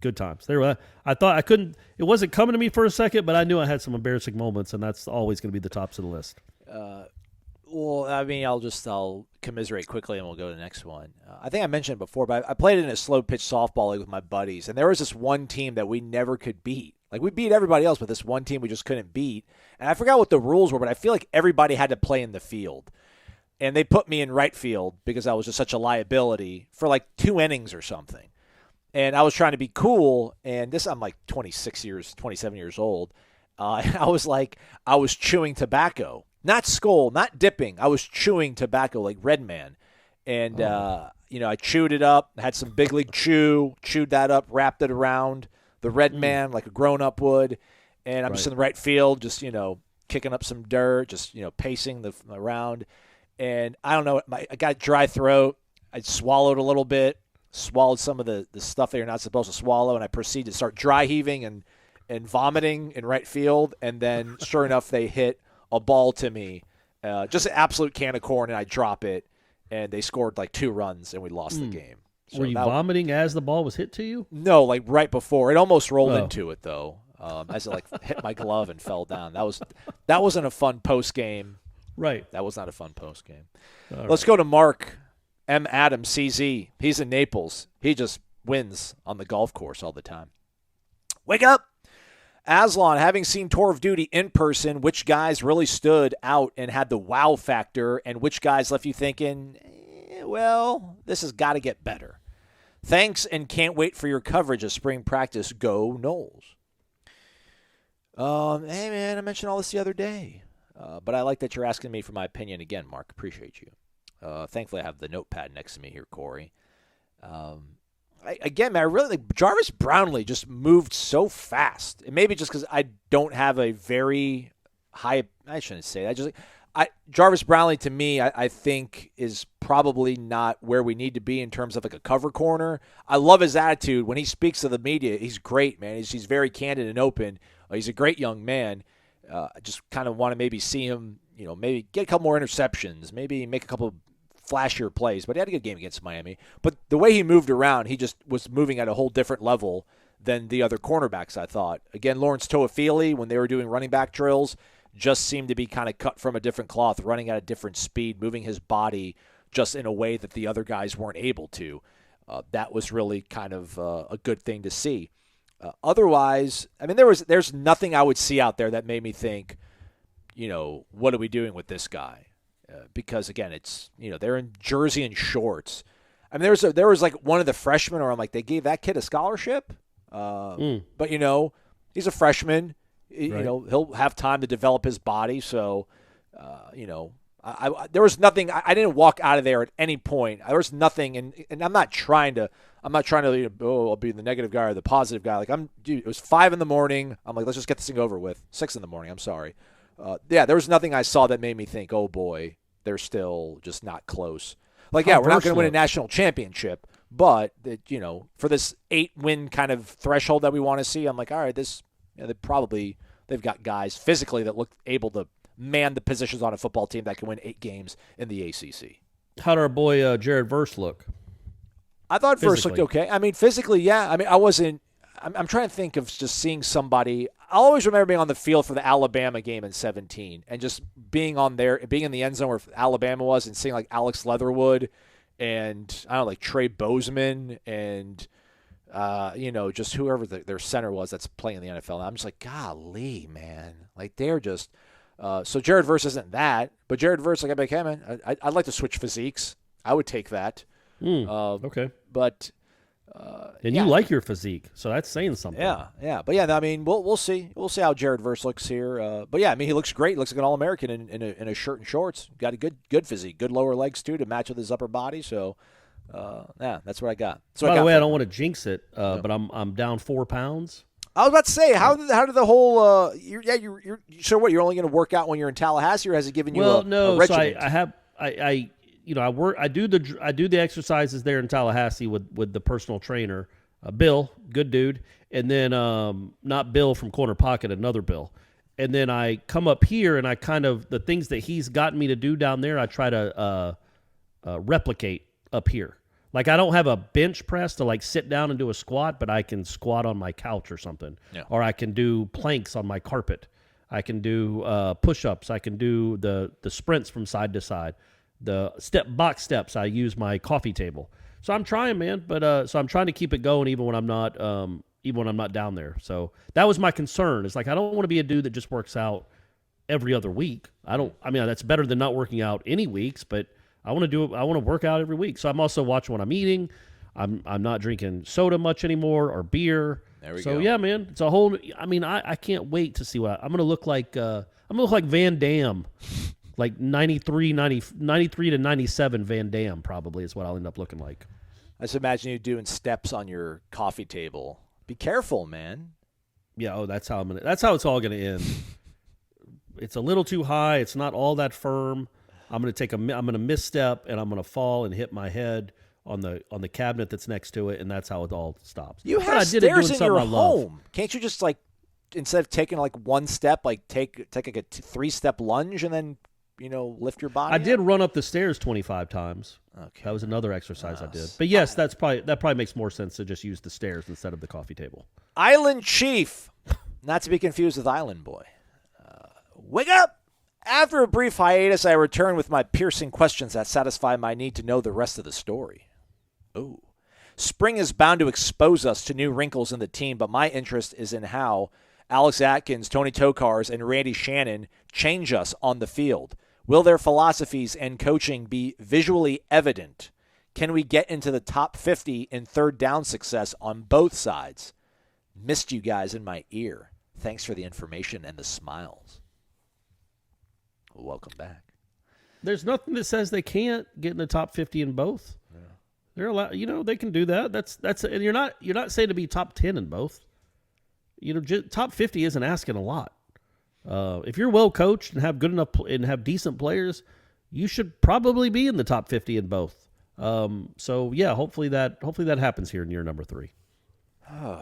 good times. I thought I couldn't. It wasn't coming to me for a second, but I knew I had some embarrassing moments, and that's always going to be the tops of the list. Well, I mean, I'll commiserate quickly, and we'll go to the next one. I think I mentioned it before, but I played in a slow pitch softball league with my buddies, and there was this one team that we never could beat. Like we beat everybody else, but this one team we just couldn't beat. And I forgot what the rules were, but I feel like everybody had to play in the field. And they put me in right field because I was just such a liability for like 2 innings or something. And I was trying to be cool, and I'm like 27 years old. I was chewing tobacco. Not skull, not dipping. I was chewing tobacco like Red Man. And, I chewed it up, had some big league chewed that up, wrapped it around the Red Man like a grown-up would. And I'm just in the right field, just, kicking up some dirt, just, pacing around. And I don't know, I got a dry throat. I swallowed a little bit, swallowed some of the stuff that you're not supposed to swallow, and I proceeded to start dry heaving and vomiting in right field. And then, sure enough, they hit a ball to me, just an absolute can of corn, and I drop it, and they scored like 2 runs, and we lost the game. So were you vomiting as the ball was hit to you? No, like right before. It almost rolled into it, though, as it hit my glove and fell down. That wasn't a fun post game. Right. That was not a fun post game. Let's go to Mark M. Adams, CZ. He's in Naples. He just wins on the golf course all the time. Wake up! Aslan, having seen Tour of Duty in person, which guys really stood out and had the wow factor, and which guys left you thinking, well, this has got to get better? Thanks, and can't wait for your coverage of spring practice. Go Noles. Hey, man, I mentioned all this the other day. But I like that you're asking me for my opinion again, Mark. Appreciate you. Thankfully, I have the notepad next to me here, Corey. I really like Jarvis Brownlee just moved so fast. And maybe just because I don't have a very high – I shouldn't say that. Jarvis Brownlee, to me, I think is probably not where we need to be in terms of like a cover corner. I love his attitude. When he speaks to the media, he's great, man. He's very candid and open. He's a great young man. I just kind of want to maybe see him, maybe get a couple more interceptions, maybe make a couple flashier plays. But he had a good game against Miami. But the way he moved around, he just was moving at a whole different level than the other cornerbacks, I thought. Again, Lawrence Toafili, when they were doing running back drills, just seemed to be kind of cut from a different cloth, running at a different speed, moving his body just in a way that the other guys weren't able to. That was really kind of a good thing to see. Otherwise, I mean, there's nothing I would see out there that made me think, what are we doing with this guy? Because again, it's they're in jersey and shorts. I mean, there was like one of the freshmen, or I'm like, they gave that kid a scholarship, but he's a freshman. Right. He'll have time to develop his body. So, there was nothing. I didn't walk out of there at any point. There was nothing, and I'm not trying to. I'll be the negative guy or the positive guy. Like it was 5 a.m. I'm like, let's just get this thing over with. 6 a.m. I'm sorry. There was nothing I saw that made me think, oh boy, they're still just not close. Like, we're not going to win a national championship, but for this 8-win kind of threshold that we want to see, I'm like, all right, they've got guys physically that look able to man the positions on a football team that can win 8 games in the ACC. How'd our boy Jared Verse look? I thought Verse looked okay. I mean, physically, yeah. I mean, I'm trying to think of just seeing somebody. I'll always remember being on the field for the Alabama game in 2017 and just being in the end zone where Alabama was and seeing like Alex Leatherwood and, I don't know, like Trey Bozeman and, just whoever their center was that's playing in the NFL. And I'm just like, golly, man. Like, they're just so Jared Verse isn't that. But Jared Verse, like, I'm like, hey, man, I'd like to switch physiques. I would take that. Okay. But And you like your physique, so that's saying something. Yeah. But yeah, I mean, we'll see. We'll see how Jared Verse looks here. But yeah, I mean, he looks great. He looks like an All-American in a shirt and shorts. Got a good physique, good lower legs too to match with his upper body. So, yeah, that's what I got. So by the way, I don't want to jinx it, but I'm down 4 pounds. I was about to say, how did the whole? You're so what? You're only going to work out when you're in Tallahassee, or has it given you a regiment? So I have I work. I do the exercises there in Tallahassee with the personal trainer, Bill, good dude, and then not Bill from Corner Pocket, another Bill, and then I come up here and I kind of the things that he's gotten me to do down there, I try to replicate up here. Like I don't have a bench press to like sit down and do a squat, but I can squat on my couch or something, or I can do planks on my carpet. I can do push-ups. I can do the sprints from side to side. The box steps, I use my coffee table. So I'm trying, man. But so I'm trying to keep it going even when I'm not down there. So that was my concern. It's like I don't want to be a dude that just works out every other week. I mean that's better than not working out any weeks, but I want to work out every week. So I'm also watching what I'm eating. I'm not drinking soda much anymore or beer. There we go. So yeah, man, it's a whole. I mean, I can't wait to see what I'm going to look like. I'm going to look like Van Damme. Like 93 to 97 Van Damme probably is what I'll end up looking like. I just imagine you doing steps on your coffee table. Be careful, man. Yeah, that's how it's all gonna end. It's a little too high. It's not all that firm. I'm gonna misstep and I'm gonna fall and hit my head on the cabinet that's next to it, and that's how it all stops. You have stairs in your home. Can't you just like instead of taking like one step, like take like a 3-step lunge and then lift your body? I did run up the stairs 25 times. Okay. That was another exercise I did. But yes, that probably makes more sense to just use the stairs instead of the coffee table. Island Chief, not to be confused with Island Boy. Wake up! After a brief hiatus, I return with my piercing questions that satisfy my need to know the rest of the story. Oh. Spring is bound to expose us to new wrinkles in the team, but my interest is in how Alex Atkins, Tony Tokars, and Randy Shannon change us on the field. Will their philosophies and coaching be visually evident? Can we get into the top 50 in third down success on both sides? Missed you guys in my ear. Thanks for the information and the smiles. Welcome back. There's nothing that says they can't get in the top 50 in both. Yeah. They're allowed, they can do that. That's and you're not saying to be top 10 in both. Top 50 isn't asking a lot. If you're well coached and have good enough and have decent players, you should probably be in the top 50 in both. So yeah, hopefully that happens here in year number 3.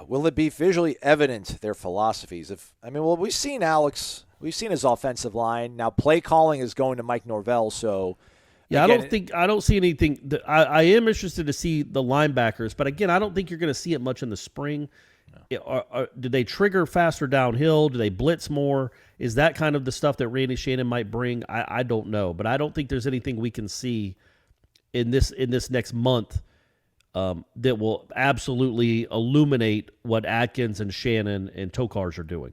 Will it be visually evident their philosophies? We've seen Alex, we've seen his offensive line. Now play calling is going to Mike Norvell. So yeah, again, I don't see anything. I am interested to see the linebackers, but again, I don't think you're going to see it much in the spring. Do they trigger faster downhill? Do they blitz more? Is that kind of the stuff that Randy Shannon might bring? I don't know, but I don't think there's anything we can see in this next month that will absolutely illuminate what Atkins and Shannon and Tokars are doing.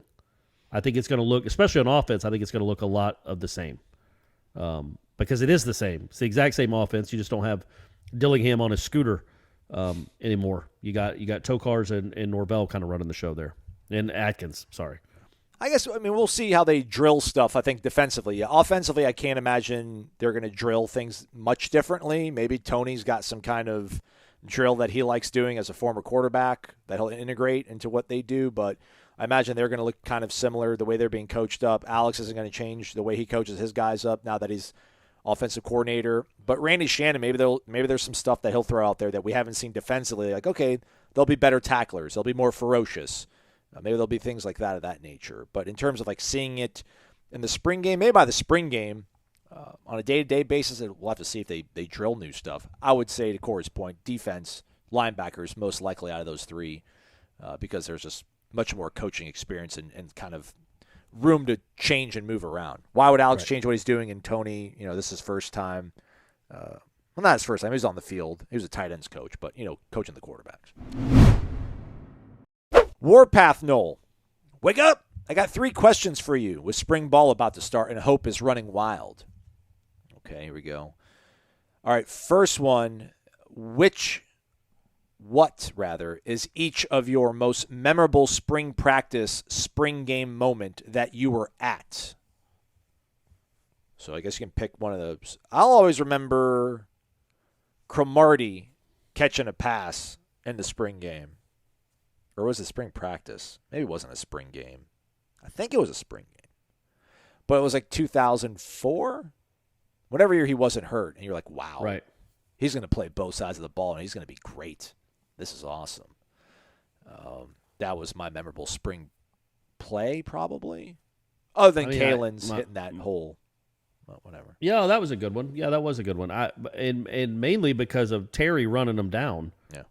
I think it's going to look, especially on offense, I think it's going to look a lot of the same because it is the same. It's the exact same offense. You just don't have Dillingham on a scooter anymore. You got Tokars and Norvell kind of running the show there, and Atkins. Sorry. I guess we'll see how they drill stuff. I think defensively, offensively, I can't imagine they're going to drill things much differently. Maybe Tony's got some kind of drill that he likes doing as a former quarterback that he'll integrate into what they do. But I imagine they're going to look kind of similar the way they're being coached up. Alex isn't going to change the way he coaches his guys up now that he's offensive coordinator. But Randy Shannon, maybe there's some stuff that he'll throw out there that we haven't seen defensively. Like, okay, they'll be better tacklers. They'll be more ferocious. Maybe there'll be things like that of that nature. But in terms of like seeing it in the spring game, maybe by the spring game, on a day-to-day basis, we'll have to see if they drill new stuff. I would say, to Corey's point, defense, linebackers, most likely out of those three because there's just much more coaching experience and kind of room to change and move around. Why would Alex change what he's doing? And Tony, this is his first time. Well, not his first time. He was on the field. He was a tight ends coach, but, coaching the quarterbacks. Warpath Nole, wake up! I got 3 questions for you with spring ball about to start and hope is running wild. Okay, here we go. All right, first one, which What is each of your most memorable spring practice, spring game moment that you were at? So I guess you can pick one of those. I'll always remember Cromartie catching a pass in the spring game. Or was it spring practice? Maybe it wasn't a spring game. I think it was a spring game. But it was like 2004? Whatever year he wasn't hurt. And you're like, wow. Right. He's going to play both sides of the ball, and he's going to be great. This is awesome. That was my memorable spring play, probably. Other than Kalen's hitting that hole. Well, whatever. Yeah, that was a good one. Yeah, that was a good one. And mainly because of Terry running him down. Yeah.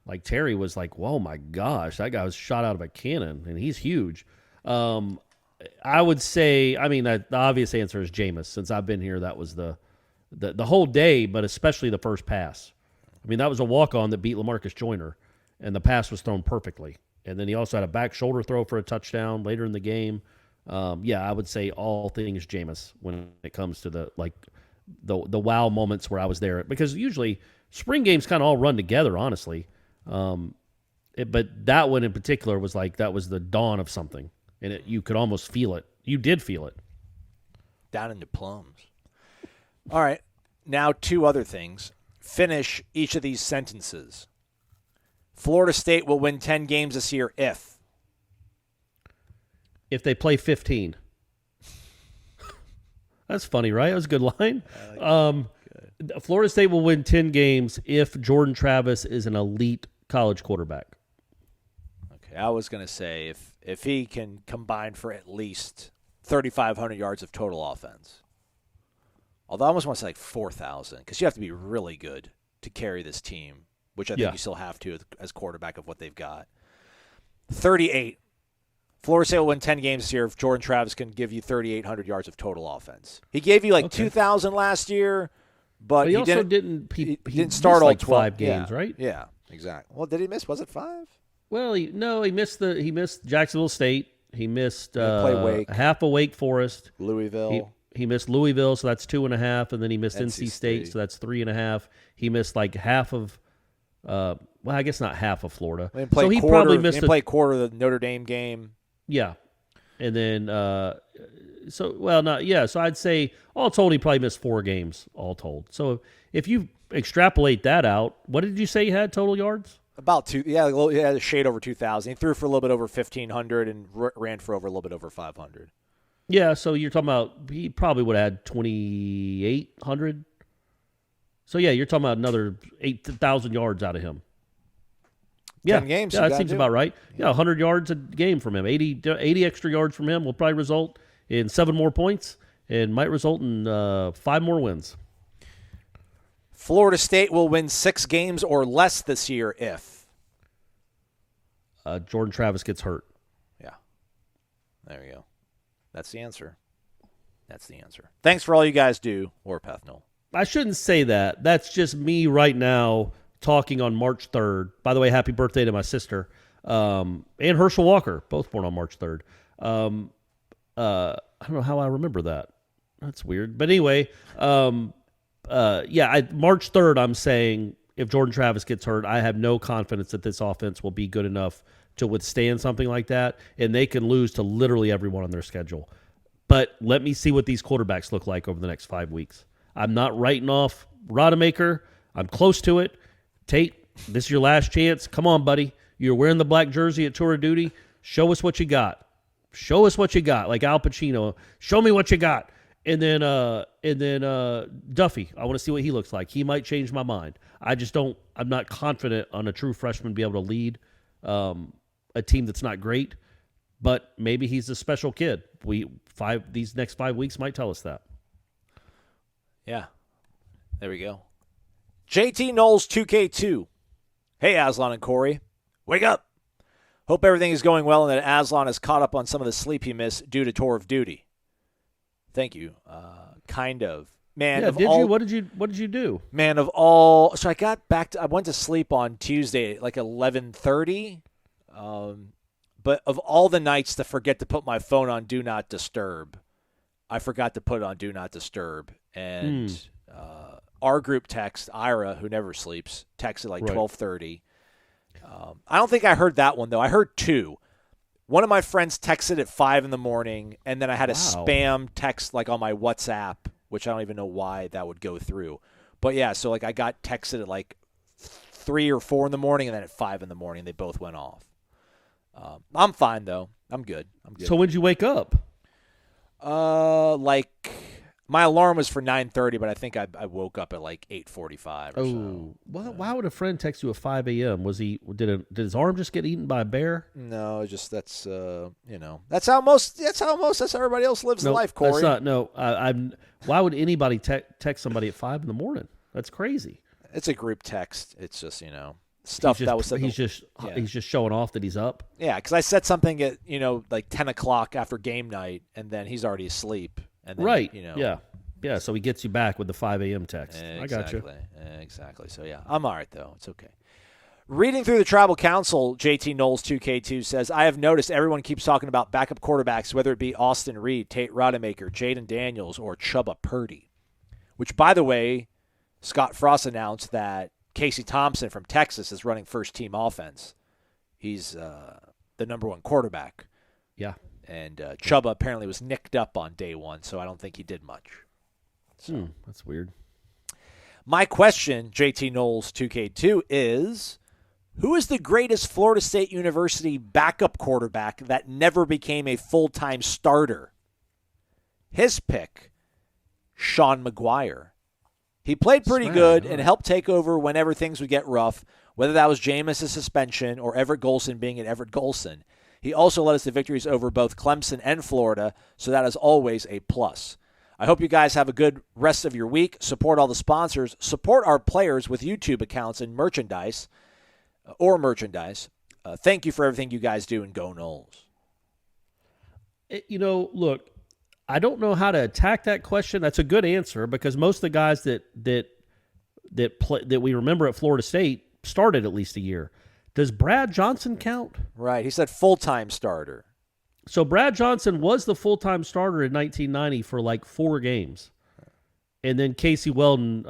Like, Terry was like, whoa, my gosh, that guy was shot out of a cannon, and he's huge. I would say, the obvious answer is Jameis. Since I've been here, that was the whole day, but especially the first pass. That was a walk-on that beat LaMarcus Joyner, and the pass was thrown perfectly. And then he also had a back shoulder throw for a touchdown later in the game. I would say all things Jameis when it comes to the wow moments where I was there. Because usually spring games kind of all run together, honestly. But that one in particular was like that was the dawn of something, and you could almost feel it. You did feel it. Down into plums. All right, now two other things. Finish each of these sentences. Florida State will win 10 games this year if they play 15. That's funny, right? That was a good line. Florida State will win 10 games if Jordan Travis is an elite college quarterback. Okay, I was going to say if he can combine for at least 3,500 yards of total offense. Although I almost want to say like 4,000 because you have to be really good to carry this team, which I think you still have to as quarterback of what they've got. 38. Florida State will win 10 games this year if Jordan Travis can give you 3,800 yards of total offense. He gave you 2,000 last year, but he also didn't. He didn't start all 12 5 games, right? Yeah, exactly. Well, did he miss? Was it 5? Well, he missed Jacksonville State. He missed Wake. half of Wake Forest. Louisville. He missed Louisville, so that's 2.5, and then he missed NC State, so that's 3.5. He missed like half of, I guess not half of Florida. So he probably missed a quarter of the Notre Dame game. Yeah, and then so I'd say all told he probably missed 4 games all told. So if you extrapolate that out, what did you say he had total yards? About 2. Yeah, he had a shade over 2,000. He threw for a little bit over 1,500 and ran for over a little bit over 500. Yeah, so you're talking about he probably would have had 2,800. So, yeah, you're talking about another 8,000 yards out of him. 10 games. Yeah, that seems about right. Yeah, 100 yards a game from him. 80 extra yards from him will probably result in 7 more points and might result in 5 more wins. Florida State will win 6 games or less this year if Jordan Travis gets hurt. Yeah. There you go. That's the answer. Thanks for all you guys do, Warpath Noel. I shouldn't say that. That's just me right now talking on March 3rd. By the way, happy birthday to my sister. And Herschel Walker, both born on March 3rd. I don't know how I remember that. That's weird. But anyway, March 3rd, I'm saying if Jordan Travis gets hurt, I have no confidence that this offense will be good enough to withstand something like that, and they can lose to literally everyone on their schedule. But let me see what these quarterbacks look like over the next 5 weeks. I'm not writing off Rodemaker. I'm close to it. Tate, this is your last chance. Come on, buddy. You're wearing the black jersey at tour of duty. Show us what you got. Like Al Pacino. Show me what you got. And then Duffy. I want to see what he looks like. He might change my mind. I'm not confident on a true freshman to be able to lead a team that's not great, but maybe he's a special kid. These next 5 weeks might tell us that. Yeah. There we go. JT Noles 2K2. Hey, Aslan and Corey. Wake up. Hope everything is going well and that Aslan has caught up on some of the sleep he missed due to tour of duty. Thank you. Kind of. Man, yeah, you? What did you do? Man, of all, so I went to sleep on Tuesday at like 11:30. But of all the nights to forget to put my phone on Do Not Disturb, I forgot to put it on Do Not Disturb. And our group text, Ira, who never sleeps, texted like 12:30. I don't think I heard that one, though. I heard two. One of my friends texted at 5 in the morning, and then I had a spam text like on my WhatsApp, which I don't even know why that would go through. But, yeah, so like I got texted at like 3 or 4 in the morning, and then at 5 in the morning they both went off. I'm fine, though. I'm good. So when did you wake up? Like my alarm was for 9:30, but I think I woke up at like 8:45 or so. Well, why would a friend text you at 5 a.m.? Did his arm just get eaten by a bear? No, just that's that's how everybody else lives life, Corey. That's not. No, why would anybody text somebody at 5 in the morning? That's crazy. It's a group text. It's just stuff that was. He's just showing off that he's up. Yeah, because I said something at like 10 o'clock after game night, and then he's already asleep. And then, right. Yeah. So he gets you back with the 5 a.m. text. Exactly. I got you. Exactly. So yeah, I'm all right though. It's okay. Reading through the Tribal Council, JT Noles 2K2 says, I have noticed everyone keeps talking about backup quarterbacks, whether it be Austin Reed, Tate Rodemaker, Jaden Daniels, or Chubba Purdy. Which, by the way, Scott Frost announced that Casey Thompson from Texas is running first-team offense. He's the number one quarterback. Yeah. And Chubba apparently was nicked up on day one, so I don't think he did much. So that's weird. My question, JT Noles 2K2, is who is the greatest Florida State University backup quarterback that never became a full-time starter? His pick, Sean McGuire. He played pretty good and helped take over whenever things would get rough, whether that was Jameis' suspension or Everett Golson being at Everett Golson. He also led us to victories over both Clemson and Florida, so that is always a plus. I hope you guys have a good rest of your week. Support all the sponsors. Support our players with YouTube accounts and merchandise. Thank you for everything you guys do, and go Noles. Look, I don't know how to attack that question. That's a good answer because most of the guys that we remember at Florida State started at least a year. Does Brad Johnson count? Right. He said full-time starter. So Brad Johnson was the full-time starter in 1990 for like 4 games. And then Casey Weldon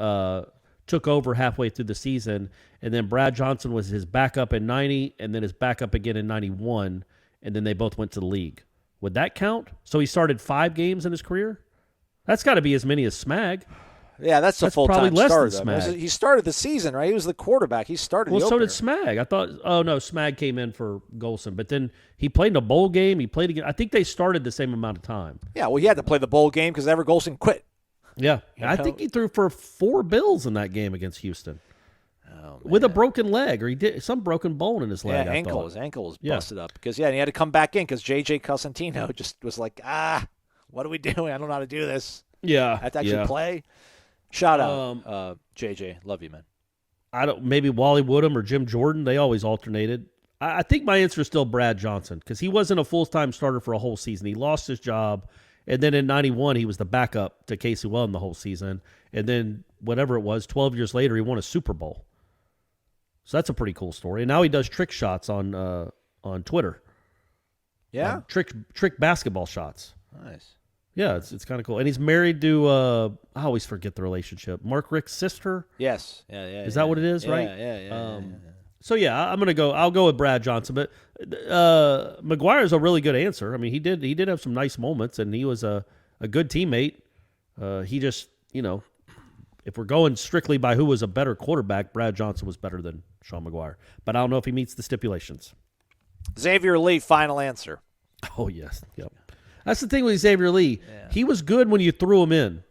took over halfway through the season. And then Brad Johnson was his backup in 90 and then his backup again in 91. And then they both went to the league. Would that count? So he started 5 games in his career? That's got to be as many as Smag. Yeah, that's a full-time probably less starter. than Smag. He started the season, right? He was the quarterback. He started the so opener. did Smag. I thought, Smag came in for Golson. But then he played in a bowl game. He played again. I think they started the same amount of time. Yeah, well, he had to play the bowl game because Everett Golson quit. Yeah. I think he threw for 4 bills in that game against Houston. With a broken leg, or he did some broken bone in his leg. His ankle was busted up because and he had to come back in because JJ Cosentino just was like, what are we doing? I don't know how to do this. Yeah, I have to actually play. Shout out, JJ, love you, man. Maybe Wally Woodham or Jim Jordan. They always alternated. I think my answer is still Brad Johnson because he wasn't a full-time starter for a whole season. He lost his job, and then in 91 he was the backup to Casey Weldon the whole season, and then whatever it was, 12 years later he won a Super Bowl. So that's a pretty cool story. And now he does trick shots on Twitter. Yeah, trick basketball shots. Nice. Yeah, it's kind of cool. And he's married to I always forget the relationship. Mark Rick's sister. Yes. Yeah. Is that what it is? Right. Yeah. So yeah, I'll go with Brad Johnson, but McGuire's a really good answer. I mean, he did have some nice moments, and he was a good teammate. He just if we're going strictly by who was a better quarterback, Brad Johnson was better than Sean McGuire. But I don't know if he meets the stipulations. Xavier Lee, final answer. Oh yes, yep. That's the thing with Xavier Lee. Yeah. He was good when you threw him in.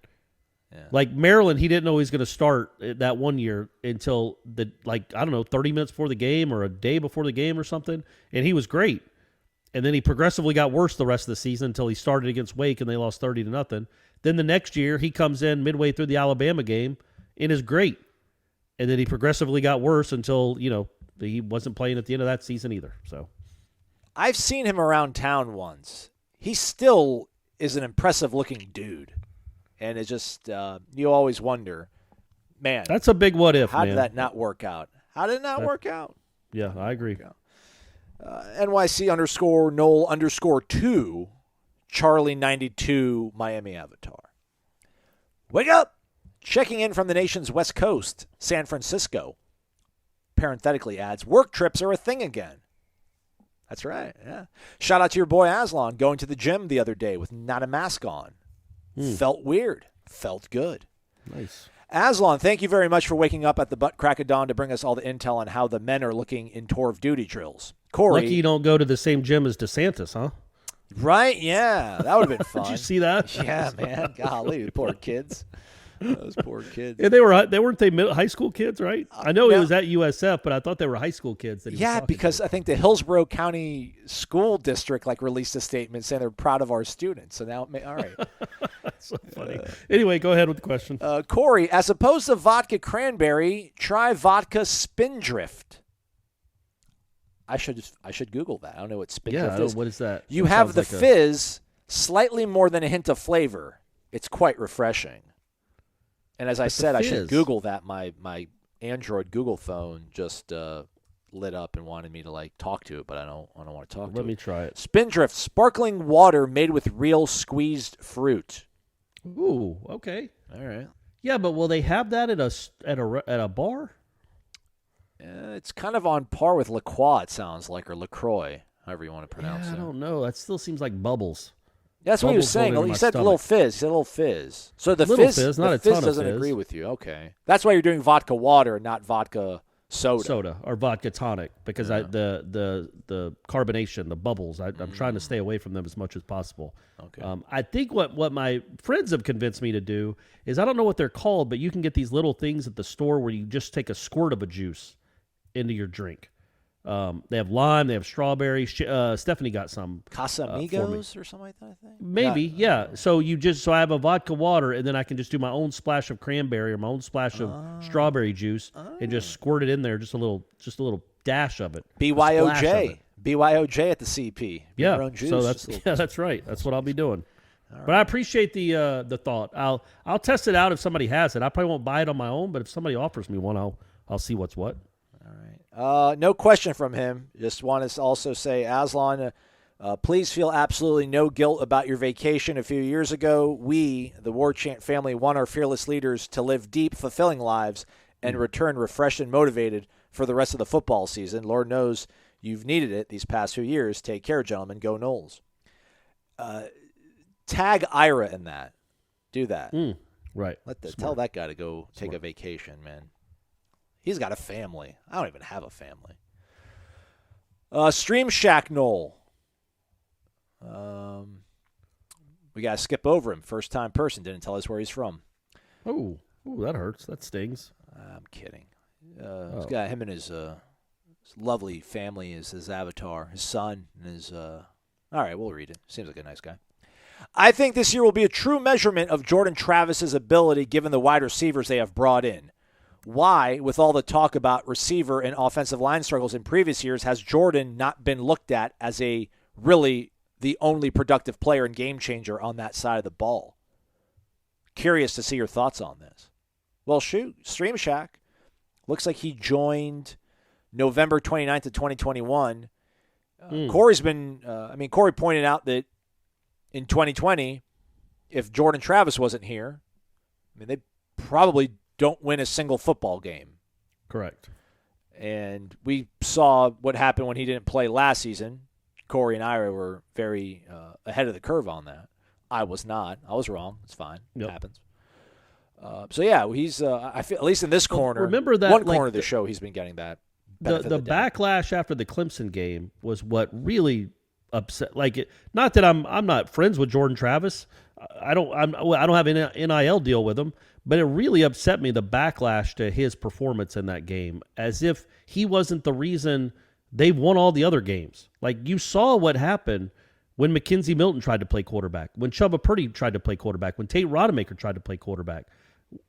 Yeah. Like Maryland, he didn't know he was going to start that one year until 30 minutes before the game or a day before the game or something, and he was great. And then he progressively got worse the rest of the season until he started against Wake and they lost 30-0. Then the next year he comes in midway through the Alabama game and is great. And then he progressively got worse until, he wasn't playing at the end of that season either. So I've seen him around town once. He still is an impressive-looking dude. And it's just, you always wonder, man. That's a big what if, How did that not work out? How did it not work out? Yeah, I agree. NYC_Nole_2, Charlie92, Miami Avatar. Wake up! Checking in from the nation's west coast, San Francisco. parenthetically adds, work trips are a thing again. That's right, yeah. Shout out to your boy Aslan going to the gym the other day with not a mask on. Felt weird. Felt good. Nice. Aslan, thank you very much for waking up at the butt crack of dawn to bring us all the intel on how the men are looking in tour of duty drills. Corey. Lucky you don't go to the same gym as DeSantis, huh? Right, yeah. That would have been fun. Did you see that? Yeah, man. Golly, poor kids. Those poor kids. Yeah, they weren't they high school kids, right? I know no. it was at USF, but I thought they were high school kids. That he was Yeah, talking because to. I think the Hillsborough County School District released a statement saying they're proud of our students. So now, all right. That's so funny. Anyway, go ahead with the question. Corey, as opposed to vodka cranberry, try vodka spindrift. I should Google that. I don't know what spindrift is. What is that? You That have sounds the like fizz, slightly more than a hint of flavor. It's quite refreshing. And as I said, I should fizz. Google that. My Android Google phone just lit up and wanted me to talk to it, but I don't want to talk to it. Let me try it. Spindrift, sparkling water made with real squeezed fruit. Ooh, okay. All right. Yeah, but will they have that at a bar? It's kind of on par with La Croix, it sounds like, or LaCroix, however you want to pronounce I it. don't know. That still seems like bubbles. That's what he was Bubbles going saying. into He my said a little stomach. fizz. He said a little fizz. So the Little fizz, fizz, not the a fizz ton of doesn't fizz. agree with you. Okay. That's why you're doing vodka water and not vodka soda. Or vodka tonic because the carbonation, the bubbles, I'm trying to stay away from them as much as possible. Okay. I think what my friends have convinced me to do is, I don't know what they're called, but you can get these little things at the store where you just take a squirt of a juice into your drink. They have lime, they have strawberry. Stephanie got some. Casamigos or something like that, I think? Maybe, yeah. So I have a vodka water, and then I can just do my own splash of cranberry or my own splash of strawberry juice and just squirt it in there, just a little dash of it. A splash of BYOJ. it. BYOJ at the CP. Yeah. Your own juice. So Just a little- that's right. That's what I'll be doing. But I appreciate the thought. I'll test it out if somebody has it. I probably won't buy it on my own, but if somebody offers me one, I'll see what's what. No question from him. Just want to also say, Aslan, please feel absolutely no guilt about your vacation. A few years ago, we, the Warchant family, want our fearless leaders to live deep, fulfilling lives and return refreshed and motivated for the rest of the football season. Lord knows you've needed it these past few years. Take care, gentlemen. Go Noles. Tag Ira in that. Do that. Right. Tell that guy to go take a vacation, man. He's got a family. I don't even have a family. Stream Shack Knoll. We got to skip over him. First-time person. Didn't tell us where he's from. Oh, that hurts. That stings. I'm kidding. He's got him and his lovely family as his avatar, his son, and his... All right, we'll read it. Seems like a nice guy. I think this year will be a true measurement of Jordan Travis's ability given the wide receivers they have brought in. Why, with all the talk about receiver and offensive line struggles in previous years, has Jordan not been looked at as the only productive player and game changer on that side of the ball? Curious to see your thoughts on this. Well, shoot, Stream Shack looks like he joined November 29th of 2021. Corey's been, Corey pointed out that in 2020, if Jordan Travis wasn't here, they probably don't win a single football game. Correct. And we saw what happened when he didn't play last season. Corey and Ira were very ahead of the curve on that. I was not. I was wrong. It's fine. Yep. It happens. He's. I feel at least in this corner. Remember that one corner of the show, he's been getting that. The backlash after the Clemson game was what really upset. Not that I'm not friends with Jordan Travis. I don't have an NIL deal with him, but it really upset me, the backlash to his performance in that game, as if he wasn't the reason they won all the other games. You saw what happened when Mackenzie Milton tried to play quarterback, when Chubba Purdy tried to play quarterback, when Tate Rodemaker tried to play quarterback,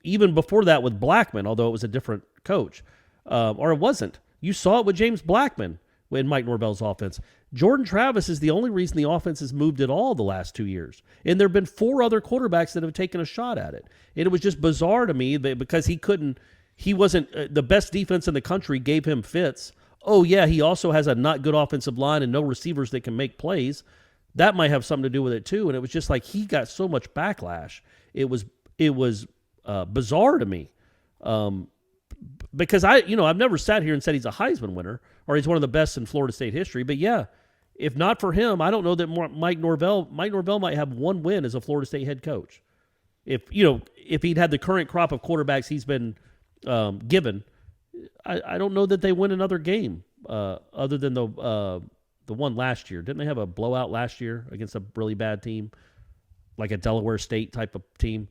even before that with Blackman, although it was a different coach, or it wasn't. You saw it with James Blackman in Mike Norvell's offense. Jordan Travis is the only reason the offense has moved at all the last 2 years. And there have been 4 other quarterbacks that have taken a shot at it. And it was just bizarre to me that because he wasn't the best defense in the country gave him fits. Oh, yeah, he also has a not good offensive line and no receivers that can make plays. That might have something to do with it too. And it was just like he got so much backlash. It was bizarre to me. because I've never sat here and said he's a Heisman winner or he's one of the best in Florida State history. But yeah, if not for him, I don't know that Mike Norvell might have one win as a Florida State head coach. If he'd had the current crop of quarterbacks he's been given, I don't know that they win another game other than the one last year. Didn't they have a blowout last year against a really bad team, like a Delaware State type of team?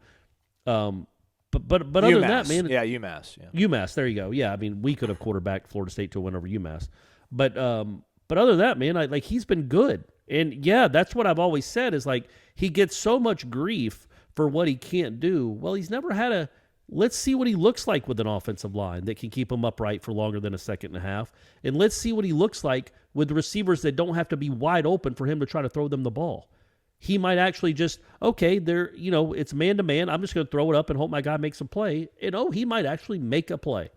But other than that, man, UMass. UMass, there you go. Yeah, I mean, we could have quarterbacked Florida State to a win over UMass, but other than that, man, he's been good, and yeah, that's what I've always said is he gets so much grief for what he can't do. Well, he's never had a. Let's see what he looks like with an offensive line that can keep him upright for longer than a second and a half, and let's see what he looks like with receivers that don't have to be wide open for him to try to throw them the ball. He might actually just, it's man-to-man. I'm just going to throw it up and hope my guy makes a play. And, he might actually make a play.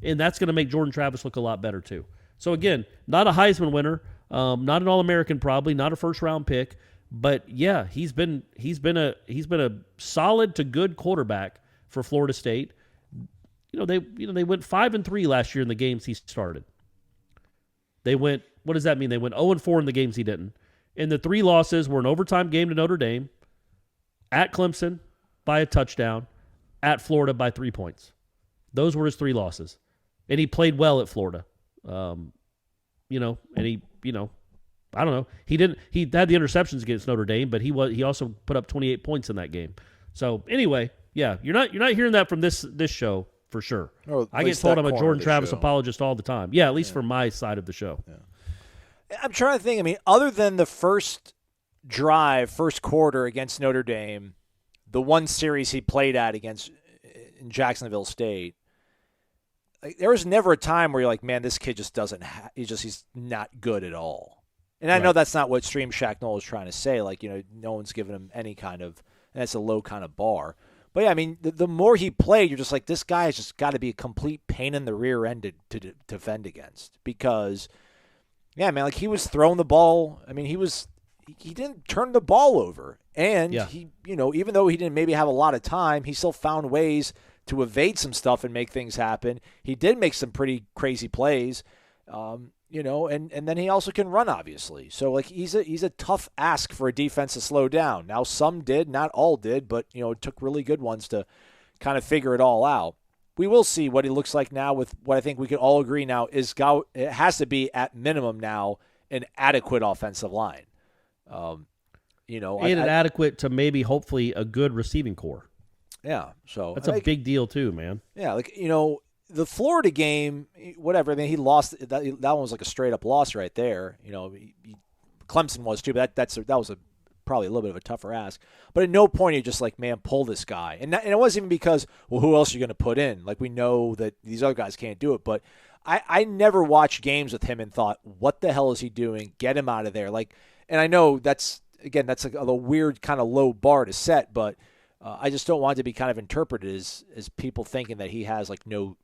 And that's going to make Jordan Travis look a lot better too. So, again, not a Heisman winner, not an All-American probably, not a first-round pick. But, yeah, he's been a solid to good quarterback for Florida State. They went 5-3 last year in the games he started. They went, what does that mean? They went 0-4 in the games he didn't. And the 3 losses were an overtime game to Notre Dame, at Clemson by a touchdown, at Florida by 3 points. Those were his 3 losses. And he played well at Florida. And he, I don't know. He had the interceptions against Notre Dame, but he also put up 28 points in that game. So anyway, yeah, you're not hearing that from this show for sure. I get told I'm a Jordan Travis apologist all the time. Yeah, at least for my side of the show. Yeah. I'm trying to think. I mean, other than the first quarter against Notre Dame, the one series he played at in Jacksonville State, there was never a time where you're like, man, this kid just doesn't. He's not good at all. And I know that's not what Stream Shack Noles is trying to say. No one's giving him any kind of, and that's a low kind of bar. But yeah, I mean, the more he played, you're just like, this guy has just got to be a complete pain in the rear end to defend against because. Yeah, man, he was throwing the ball. I mean, he didn't turn the ball over. And he, even though he didn't maybe have a lot of time, he still found ways to evade some stuff and make things happen. He did make some pretty crazy plays, and then he also can run, obviously. So, he's a tough ask for a defense to slow down. Now, some did, not all did, but, it took really good ones to kind of figure it all out. We will see what he looks like now with what I think we can all agree now is it has to be at minimum now an adequate offensive line. Adequate to maybe hopefully a good receiving core. Yeah, so that's a big deal too, man. Yeah, the Florida game, whatever. I mean, he lost that one was like a straight up loss right there. Clemson was too, but that was probably a little bit of a tougher ask. But at no point you're just like, man, pull this guy. And it wasn't even because, well, who else are you going to put in? We know that these other guys can't do it. But I never watched games with him and thought, what the hell is he doing? Get him out of there. And I know that's a weird kind of low bar to set, but I just don't want it to be kind of interpreted as people thinking that he has no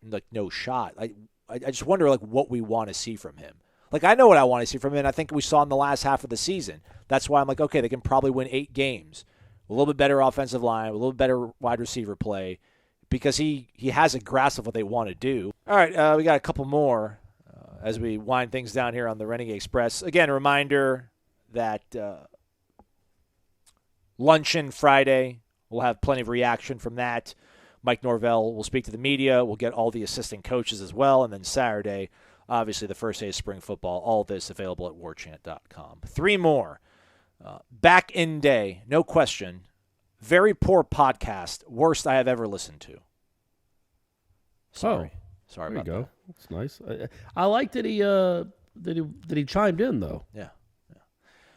shot. I just wonder what we want to see from him. I know what I want to see from him, and I think we saw in the last half of the season. That's why I'm like, okay, they can probably win 8 games. A little bit better offensive line, a little better wide receiver play, because he has a grasp of what they want to do. All right, we got a couple more as we wind things down here on the Renegade Express. Again, a reminder that luncheon Friday, we'll have plenty of reaction from that. Mike Norvell will speak to the media. We'll get all the assistant coaches as well, and then Saturday, obviously, the first day of spring football. All this available at warchant.com. 3 more. Back in day, no question. Very poor podcast. Worst I have ever listened to. Sorry there about you go. that. That's nice. I like that he chimed in though. Yeah.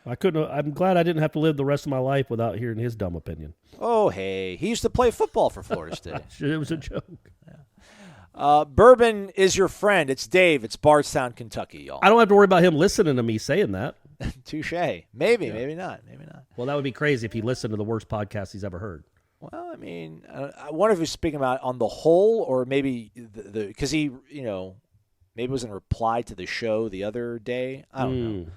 I'm glad I didn't have to live the rest of my life without hearing his dumb opinion. Oh, hey. He used to play football for Florida State. It was a joke. Yeah. Bourbon is your friend. It's Dave. It's Bardstown, Kentucky, y'all. I don't have to worry about him listening to me saying that. Touche. Maybe not. Well, that would be crazy if he listened to the worst podcast he's ever heard. Well, I mean, I wonder if he's speaking about on the whole, or maybe because he, maybe it was in reply to the show the other day. I don't know.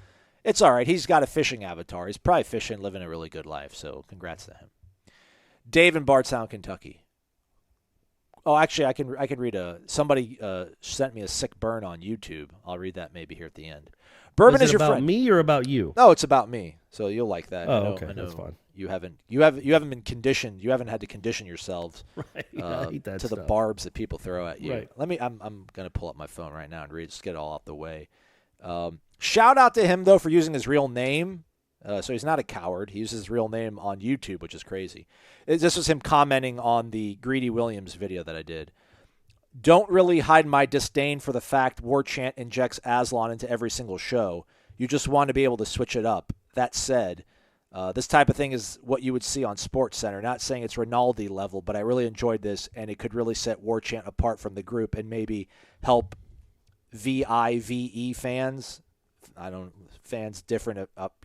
It's all right. He's got a fishing avatar. He's probably fishing, living a really good life. So congrats to him. Dave in Bardstown, Kentucky. Oh, actually, I can read somebody sent me a sick burn on YouTube. I'll read that maybe here at the end. Bourbon is your about friend. Me or about you? No, it's about me. So you'll like that. Oh, I know, okay, I know that's fine. You haven't been conditioned. You haven't had to condition yourselves Right. I hate that to the stuff. barbs that people throw at you. Right. I'm gonna pull up my phone right now and read. Just get it all out the way. Shout out to him though for using his real name. So he's not a coward. He uses his real name on YouTube, which is crazy. This was him commenting on the Greedy Williams video that I did. Don't really hide my disdain for the fact Warchant injects Aslan into every single show. You just want to be able to switch it up. That said, this type of thing is what you would see on SportsCenter. Not saying it's Rinaldi level, but I really enjoyed this, and it could really set Warchant apart from the group and maybe help VIVE fans.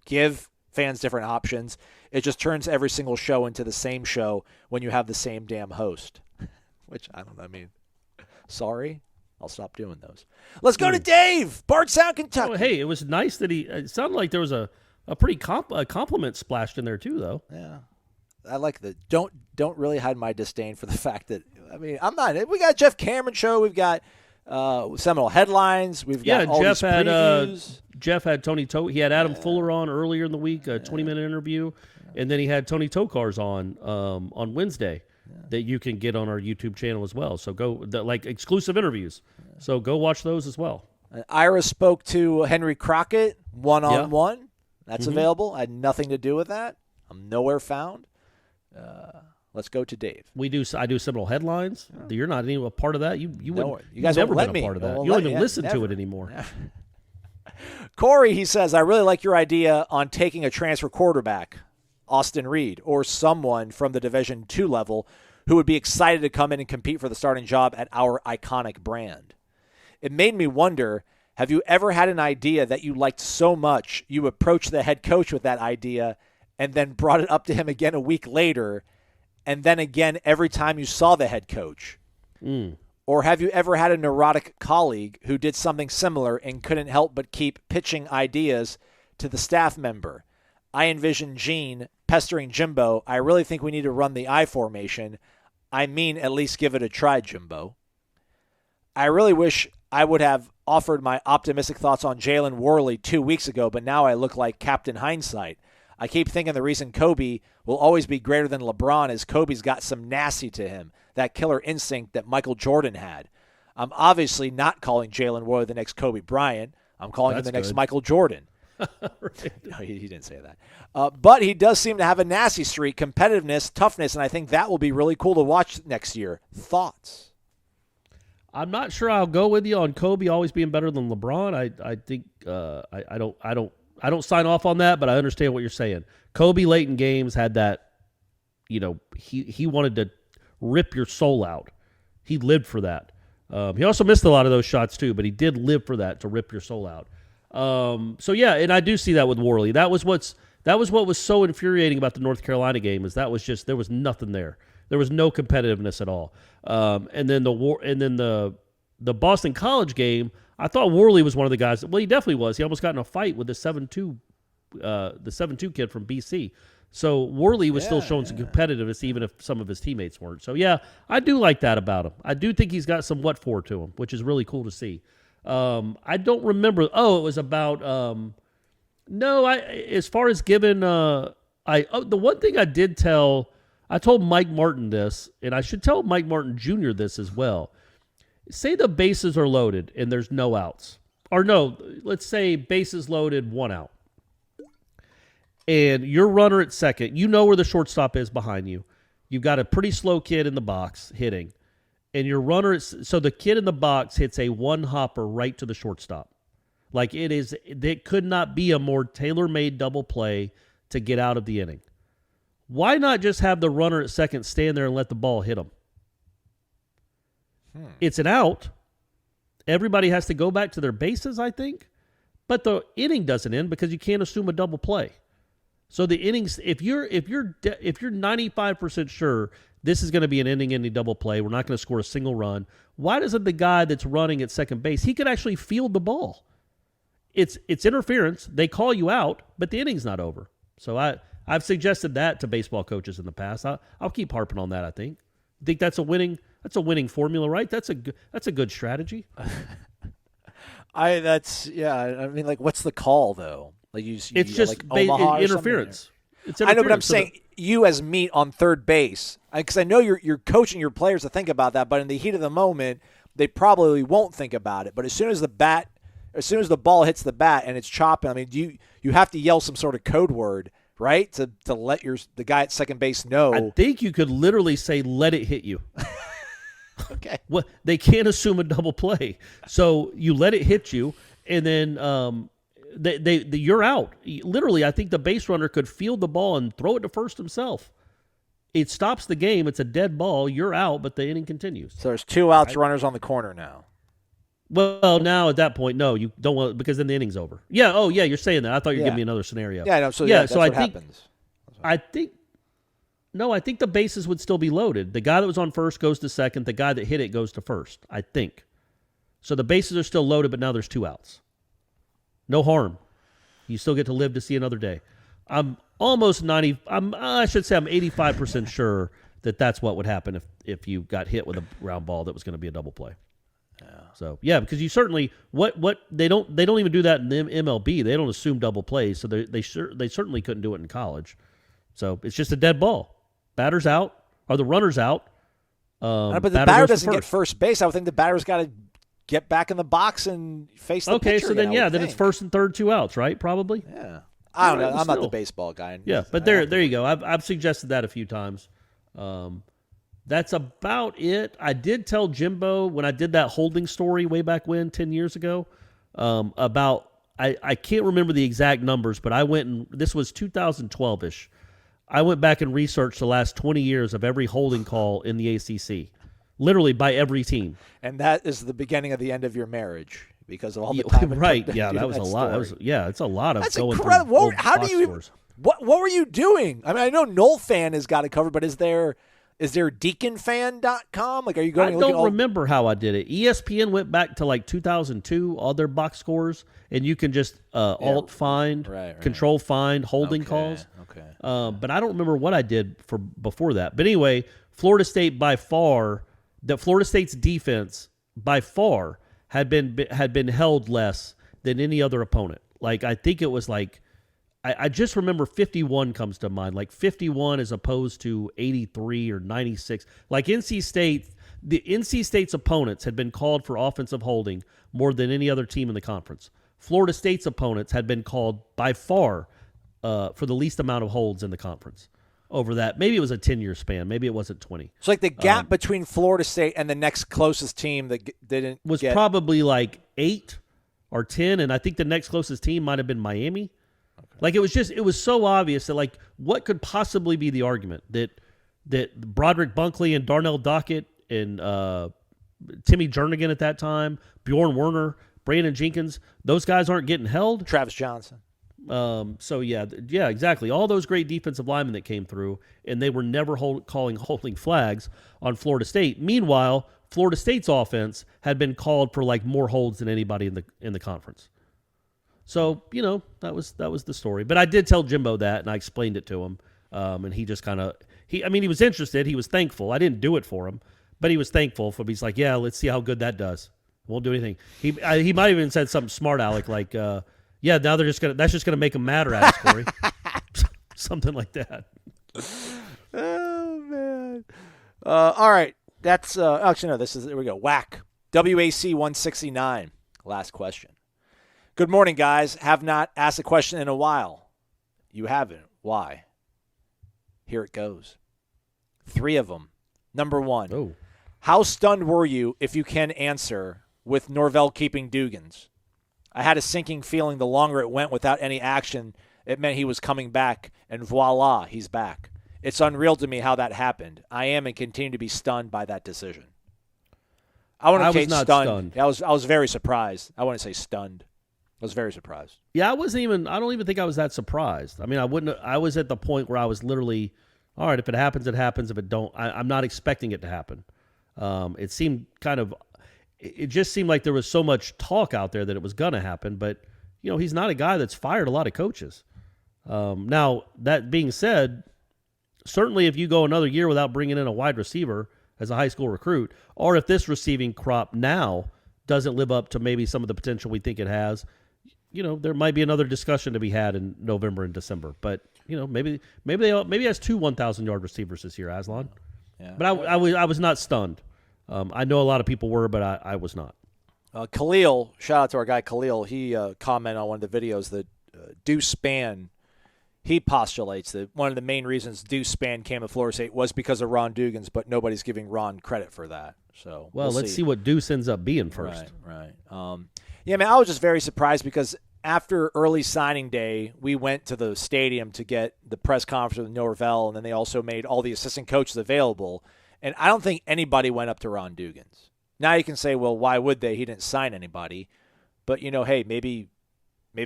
Give fans different options. It just turns every single show into the same show when you have the same damn host. Which, I don't know, I mean, sorry. I'll stop doing those. Let's go to Dave, Bardstown, Kentucky. Oh, hey, it was nice that it sounded like there was a pretty compliment splashed in there too, though. Yeah. I like the don't really hide my disdain for the fact that, I mean, I'm not. We got Jeff Cameron show. We've got Seminole headlines. We've got all Jeff these previews. Jeff had Tony He had Adam Fuller on earlier in the week, a 20-minute interview, and then he had Tony Tokar's on Wednesday that you can get on our YouTube channel as well. So like exclusive interviews. So go watch those as well. Ira spoke to Henry Crockett one-on-one. That's available. I had nothing to do with that. I'm nowhere found. Let's go to Dave. I do Seminole headlines. You're not even a part of that. You guys never won't let been a me. part of that. Won't You don't let even me. listen to Never. it anymore. Corey, he says, I really like your idea on taking a transfer quarterback, Austin Reed, or someone from the Division II level who would be excited to come in and compete for the starting job at our iconic brand. It made me wonder, have you ever had an idea that you liked so much you approached the head coach with that idea and then brought it up to him again a week later and then again every time you saw the head coach? Or have you ever had a neurotic colleague who did something similar and couldn't help but keep pitching ideas to the staff member? I envision Gene pestering Jimbo. I really think we need to run the I formation. I mean, at least give it a try, Jimbo. I really wish I would have offered my optimistic thoughts on Jalen Worley 2 weeks ago, but now I look like Captain Hindsight. I keep thinking the reason Kobe will always be greater than LeBron is Kobe's got some nasty to him, that killer instinct that Michael Jordan had. I'm obviously not calling Jalen Worley the next Kobe Bryant. I'm calling him the next Michael Jordan. No, he didn't say that. But he does seem to have a nasty streak, competitiveness, toughness, and I think that will be really cool to watch next year. Thoughts? I'm not sure I'll go with you on Kobe always being better than LeBron. I think I don't sign off on that, but I understand what you're saying. Kobe late in games had that, he wanted to rip your soul out. He lived for that. He also missed a lot of those shots too, but he did live for that, to rip your soul out. So yeah, and I do see that with Worley. That was what was so infuriating about the North Carolina game, is that was just, there was nothing there. There was no competitiveness at all. And then the Boston College game, I thought Worley was one of the guys. Well, he definitely was. He almost got in a fight with the 7'2", kid from BC. So Worley was still showing some competitiveness, even if some of his teammates weren't. So yeah, I do like that about him. I do think he's got some what for to him, which is really cool to see. I don't remember. Oh, it was about. No, as far as giving. The one thing I told Mike Martin this, and I should tell Mike Martin Jr. this as well. Say the bases are loaded and there's no outs. Or no, let's say bases loaded, 1 out. And your runner at second, you know where the shortstop is behind you. You've got a pretty slow kid in the box hitting. And your runner, so the kid in the box hits a one-hopper right to the shortstop. Like it could not be a more tailor-made double play to get out of the inning. Why not just have the runner at second stand there and let the ball hit him? It's an out. Everybody has to go back to their bases, I think. But the inning doesn't end because you can't assume a double play. So the innings, if you're 95% sure this is going to be an inning-ending double play, we're not going to score a single run, why doesn't the guy that's running at second base, he could actually field the ball? It's interference. They call you out, but the inning's not over. So I've suggested that to baseball coaches in the past. I'll keep harping on that, I think. think that's a winning formula, right? That's a good strategy. I mean, like, what's the call though? Like It's just just like Omaha interference. It's I know, but I'm interference. saying you as meat on third base, because I know you're coaching your players to think about that, but in the heat of the moment, they probably won't think about it. But as soon as the ball hits the bat and it's chopping, I mean, you have to yell some sort of code word, right, to let the guy at second base know. I think you could literally say, "Let it hit you." Okay. Well, they can't assume a double play, so you let it hit you, and then you're out. Literally, I think the base runner could field the ball and throw it to first himself. It stops the game. It's a dead ball. You're out, but the inning continues. So there's 2 outs, runners on the corner now. Well, now at that point, no, you don't want, because then the inning's over. Yeah. Oh, yeah. You're saying that. I thought you were giving me another scenario. Yeah. No. So yeah. that's So what I think happens. I think the bases would still be loaded. The guy that was on first goes to second. The guy that hit it goes to first. I think. So the bases are still loaded, but now there's 2 outs. No harm. You still get to live to see another day. I'm almost 90. I'm 85% sure that that's what would happen if you got hit with a ground ball that was going to be a double play. Yeah. So yeah, because you certainly what they don't even do that in the MLB. They don't assume double plays, so they certainly couldn't do it in college. So it's just a dead ball. Batter's out, or the runner's out. But the batter doesn't get first base. I would think the batter's got to get back in the box and face the pitcher. Okay, so then again, then it's first and third, 2 outs, right? Probably. Yeah. I don't know. I'm not the baseball guy. Yeah, but there you go. I've suggested that a few times. That's about it. I did tell Jimbo when I did that holding story way back when, 10 years ago, about I can't remember the exact numbers, but I went and this was 2012-ish. I went back and researched the last 20 years of every holding call in the ACC, literally by every team. And that is the beginning of the end of your marriage because of all the time. Right? Yeah, that was a lot. It's a lot of. That's going incredible. through How do you? scores. What were you doing? I mean, I know Nole fan has got it covered, but is there deaconfan.com? Like, are you going? I don't remember how I did it. ESPN went back to like 2002, all their box scores, and you can just alt find, control find holding calls. Okay. But I don't remember what I did for before that. But anyway, Florida State Florida State's defense by far had been held less than any other opponent. Like I think it was like. I just remember 51 comes to mind, like 51 as opposed to 83 or 96. Like NC State's opponents had been called for offensive holding more than any other team in the conference. Florida State's opponents had been called by far for the least amount of holds in the conference over that. Maybe it was a 10-year span. Maybe it wasn't 20. So like the gap between Florida State and the next closest team that didn't was probably like 8 or 10, and I think the next closest team might have been Miami. Like it was so obvious that like what could possibly be the argument that Broderick Bunkley and Darnell Dockett and Timmy Jernigan at that time, Bjorn Werner, Brandon Jenkins, those guys aren't getting held. Travis Johnson. So yeah, exactly. All those great defensive linemen that came through, and they were never calling holding flags on Florida State. Meanwhile, Florida State's offense had been called for like more holds than anybody in the conference. So, that was the story. But I did tell Jimbo that, and I explained it to him. And he just kind of he was interested. He was thankful. I didn't do it for him, but he was thankful. He's like, yeah, let's see how good that does. Won't do anything. He might have even said something smart, Alec, like, yeah, now that's just gonna make him madder at us, Corey. Something like that. Oh man. All right. That's actually no. Here we go. Whack. WAC 169. Last question. Good morning, guys. Have not asked a question in a while. You haven't. Why? Here it goes. 3 of them. Number 1. Oh. How stunned were you, if you can answer, with Norvell keeping Dugans? I had a sinking feeling the longer it went without any action, it meant he was coming back, and voila, he's back. It's unreal to me how that happened. I am and continue to be stunned by that decision. I was not stunned. I was very surprised. I wouldn't say stunned. I was very surprised. Yeah, I don't even think I was that surprised. I mean, I was at the point where I was literally, all right, if it happens, it happens. If it don't, I'm not expecting it to happen. It just seemed like there was so much talk out there that it was going to happen, but he's not a guy that's fired a lot of coaches. Now, that being said, certainly if you go another year without bringing in a wide receiver, as a high school recruit, or if this receiving crop now doesn't live up to maybe some of the potential we think it has, there might be another discussion to be had in November and December. But maybe he has 2 1,000-yard receivers this year, Aslan. Yeah. But I was not stunned. I know a lot of people were, but I was not. Khalil, shout out to our guy Khalil. He commented on one of the videos that Deuce Spann, he postulates that one of the main reasons Deuce Spann came to Florida State was because of Ron Dugans, but nobody's giving Ron credit for that. So let's see what Deuce ends up being first. Right. Yeah, man, I was just very surprised because after early signing day, we went to the stadium to get the press conference with Norvell, and then they also made all the assistant coaches available. And I don't think anybody went up to Ron Dugans. Now you can say, well, why would they? He didn't sign anybody. But, hey, maybe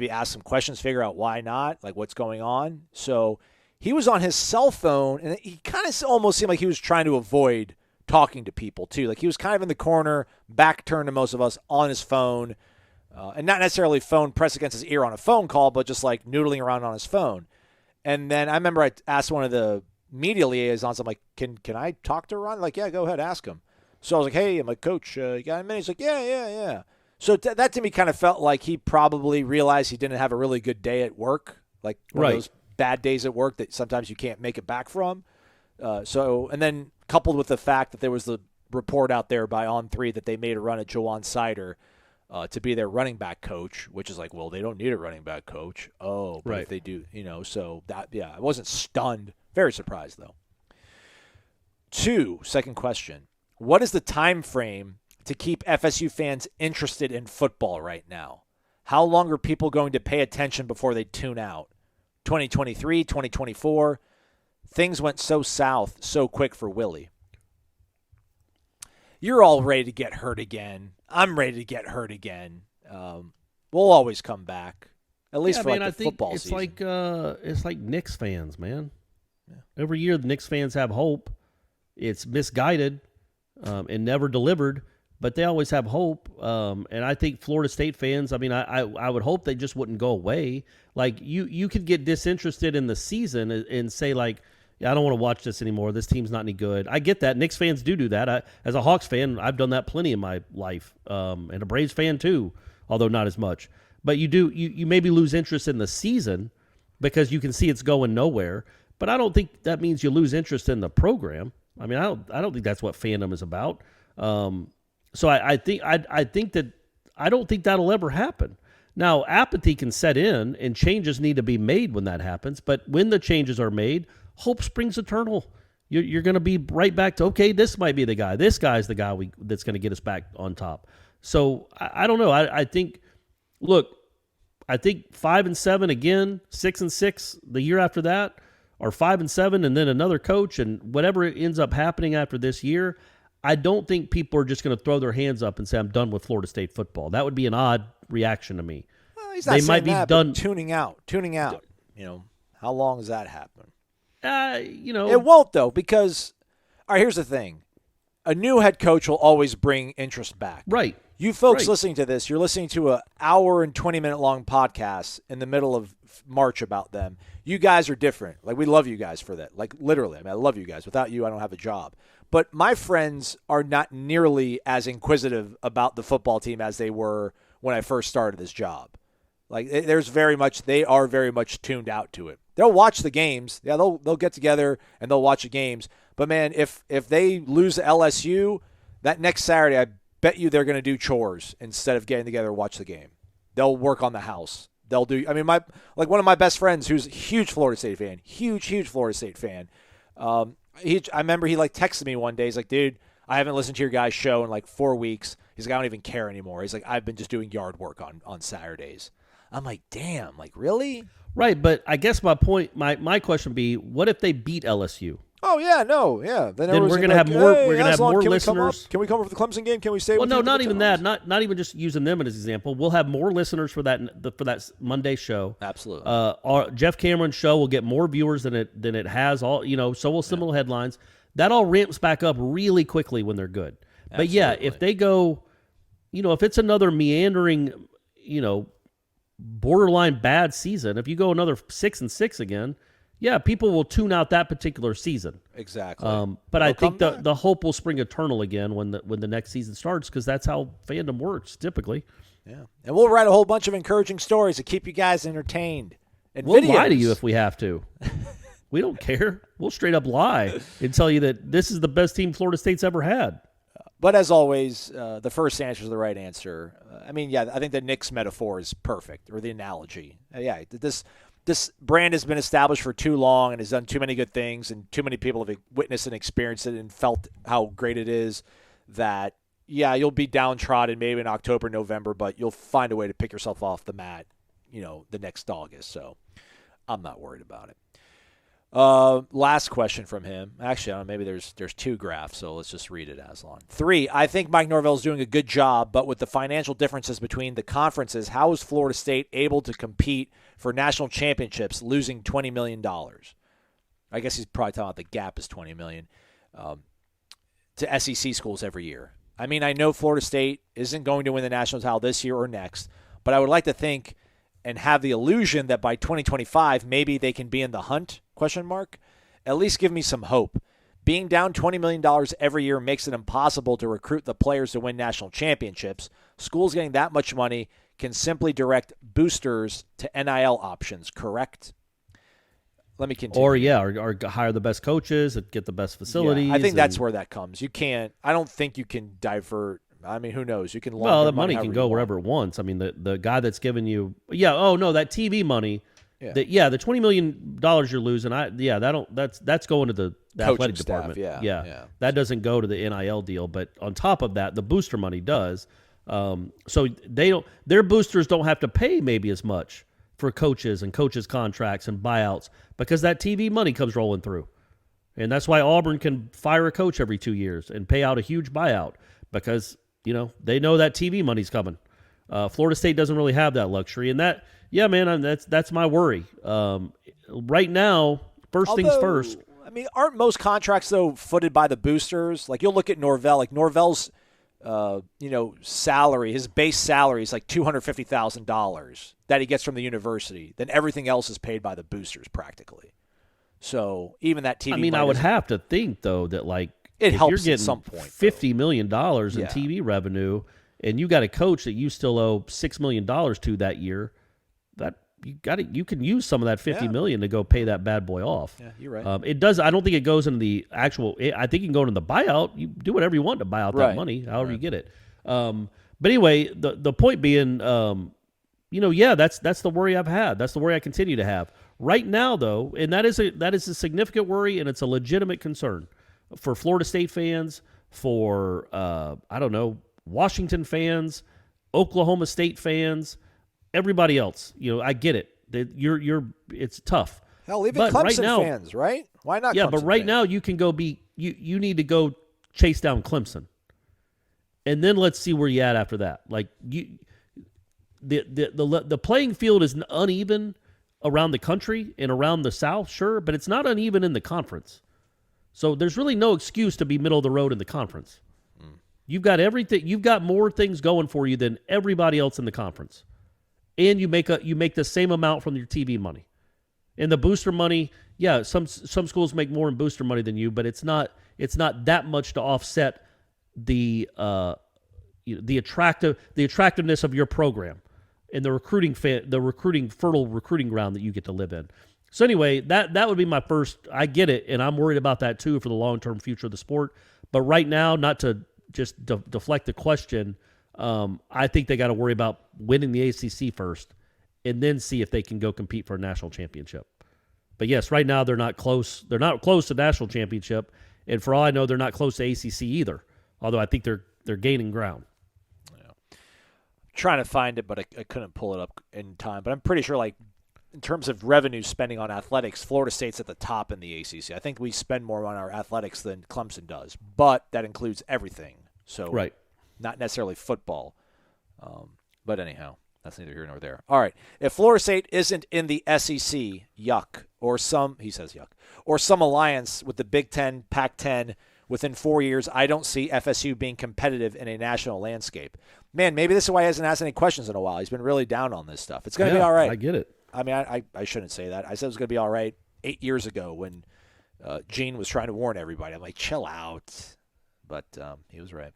ask some questions, figure out why not, like what's going on. So he was on his cell phone, and he kind of almost seemed like he was trying to avoid talking to people, too. Like he was kind of in the corner, back turned to most of us, on his phone, and not necessarily phone pressed against his ear on a phone call, but just like noodling around on his phone. And then I remember I asked one of the media liaisons, I'm like, can I talk to Ron? Like, yeah, go ahead, ask him. So I was like, hey, I'm like, Coach, you got a minute? He's like, yeah. So that to me kind of felt like he probably realized he didn't have a really good day at work, like one of those bad days at work that sometimes you can't make it back from. And then coupled with the fact that there was the report out there by On3 that they made a run at Jawan Sider to be their running back coach, which is like, well, they don't need a running back coach. Oh, but if they do, so that, yeah, I wasn't stunned. Very surprised, though. Second question. What is the time frame to keep FSU fans interested in football right now? How long are people going to pay attention before they tune out? 2023, 2024? Things went so south so quick for Willie. You're all ready to get hurt again. I'm ready to get hurt again. We'll always come back, at least for the football season. It's like Knicks fans, man. Yeah. Every year the Knicks fans have hope. It's misguided and never delivered, but they always have hope. And I think Florida State fans, I would hope they just wouldn't go away. Like you could get disinterested in the season and say like, I don't want to watch this anymore. This team's not any good. I get that. Knicks fans do that. As a Hawks fan, I've done that plenty in my life, and a Braves fan too, although not as much. But you maybe lose interest in the season because you can see it's going nowhere. But I don't think that means you lose interest in the program. I don't think that's what fandom is about. So I think that I don't think that'll ever happen. Now, apathy can set in, and changes need to be made when that happens. But when the changes are made, hope springs eternal. You're going to be right back to, okay, this might be the guy. This guy's the guy that's going to get us back on top. So I don't know. I think 5-7 again, 6-6 the year after that, or 5-7 and then another coach, and whatever ends up happening after this year, I don't think people are just going to throw their hands up and say, I'm done with Florida State football. That would be an odd reaction to me. Well, he's not saying might be that, done tuning out. How long does that happen? It won't, though, because, all right, here's the thing. A new head coach will always bring interest back. Right. You folks listening to this, you're listening to an hour and 20-minute long podcast in the middle of March about them. You guys are different. Like, we love you guys for that. Like, literally. I love you guys. Without you, I don't have a job. But my friends are not nearly as inquisitive about the football team as they were when I first started this job. Like, they are very much tuned out to it. They'll watch the games. Yeah, they'll get together and they'll watch the games. But, man, if they lose to LSU, that next Saturday, I bet you they're going to do chores instead of getting together and watch the game. They'll work on the house. They'll do. I mean, one of my best friends who's a huge Florida State fan, huge Florida State fan. I remember he texted me one day. He's like, dude, I haven't listened to your guys' show in 4 weeks. He's like, I don't even care anymore. He's like, I've been just doing yard work on Saturdays. I'm like, damn, really? Right, but I guess my point, my question would be, what if they beat LSU? Oh yeah, no, yeah. Then we're gonna have more. We're gonna have more listeners. Can we come over for the Clemson game? Can we stay? Well, no, not even that. Not even just using them as an example. We'll have more listeners for that Monday show. Absolutely. Our Jeff Cameron's show will get more viewers than it has. All so will Seminole headlines. That all ramps back up really quickly when they're good. Absolutely. But yeah, if they go, if it's another meandering, borderline bad season, if you go another 6-6 again. yeah, people will tune out that particular season. Exactly. But I think come back. the hope will spring eternal again when the next season starts, because that's how fandom works typically. Yeah, and we'll write a whole bunch of encouraging stories to keep you guys entertained. And We'll videos. lie to you if we have to. We don't care. We'll straight up lie and tell you that this is the best team Florida State's ever had. But as always, the first answer is the right answer. I think the Knicks metaphor is perfect, or the analogy. This brand has been established for too long and has done too many good things, and too many people have witnessed and experienced it and felt how great it is, that, yeah, you'll be downtrodden maybe in October, November, but you'll find a way to pick yourself off the mat, the next August. So I'm not worried about it. Last question from him. Actually, I don't know, maybe there's two graphs, so let's just read it, Aslan. 3, I think Mike Norvell is doing a good job, but with the financial differences between the conferences, how is Florida State able to compete for national championships losing $20 million? I guess he's probably talking about the gap is $20 million to SEC schools every year. I mean, I know Florida State isn't going to win the national title this year or next, but I would like to think and have the illusion that by 2025, maybe they can be in the hunt, ? At least give me some hope. Being down $20 million every year makes it impossible to recruit the players to win national championships. Schools getting that much money can simply direct boosters to NIL options, correct? Let me continue. Or hire the best coaches and get the best facilities. Yeah, I think that's where that comes. I don't think you can divert. I mean, who knows? You can. Well, the money can go wherever it wants. I mean, the guy that's giving you, that TV money, the $20 million you're losing, that's going to the athletic staff, department. Yeah. That doesn't go to the NIL deal. But on top of that, the booster money does. So their boosters don't have to pay maybe as much for coaches and coaches' contracts and buyouts, because that TV money comes rolling through. And that's why Auburn can fire a coach every 2 years and pay out a huge buyout, because they know that TV money's coming. Florida State doesn't really have that luxury, and that's my worry. Right now, things first. I mean, aren't most contracts though footed by the boosters? Like, you'll look at Norvell. Like, Norvell's, salary, his base salary is like $250,000 that he gets from the university. Then everything else is paid by the boosters practically. So even that TV. I mean, I would have to think though that it helps you're getting at some point, $50 million in TV revenue, and you got a coach that you still owe $6 million to that year, that you can use some of that $50 million to go pay that bad boy off. Yeah, you're right. It does. I don't think it goes into the actual. I think you can go into the buyout. You do whatever you want to buy out that money, however you get it. But anyway, the point being, that's the worry I've had. That's the worry I continue to have right now, though, and that is a significant worry, and it's a legitimate concern for Florida State fans, for Washington fans, Oklahoma State fans, everybody else. I get it. It's tough. Hell, even Clemson fans, right? Why not? Yeah, Clemson but right fans? now you can go you need to go chase down Clemson, and then let's see where you at after that. Like the playing field is uneven around the country and around the South, sure, but it's not uneven in the conference. So there's really no excuse to be middle of the road in the conference. You've got everything. You've got more things going for you than everybody else in the conference, and you make the same amount from your TV money, and the booster money. Yeah, some schools make more in booster money than you, but it's not that much to offset the attractiveness of your program and the fertile recruiting ground that you get to live in. So anyway, that would be my first. I get it, and I'm worried about that too for the long-term future of the sport. But right now, not to just deflect the question, I think they got to worry about winning the ACC first, and then see if they can go compete for a national championship. But yes, right now they're not close. They're not close to national championship, and for all I know, they're not close to ACC either. Although I think they're gaining ground. Trying to find it, but I couldn't pull it up in time. But I'm pretty sure, in terms of revenue spending on athletics, Florida State's at the top in the ACC. I think we spend more on our athletics than Clemson does, but that includes everything. So not necessarily football. But anyhow, that's neither here nor there. All right. If Florida State isn't in the SEC, yuck, or some alliance with the Big Ten, Pac-10 within 4 years, I don't see FSU being competitive in a national landscape. Man, maybe this is why he hasn't asked any questions in a while. He's been really down on this stuff. It's going to be all right. I get it. I mean, I shouldn't say that. I said it was going to be all right 8 years ago when Gene was trying to warn everybody. I'm like, chill out. But he was right.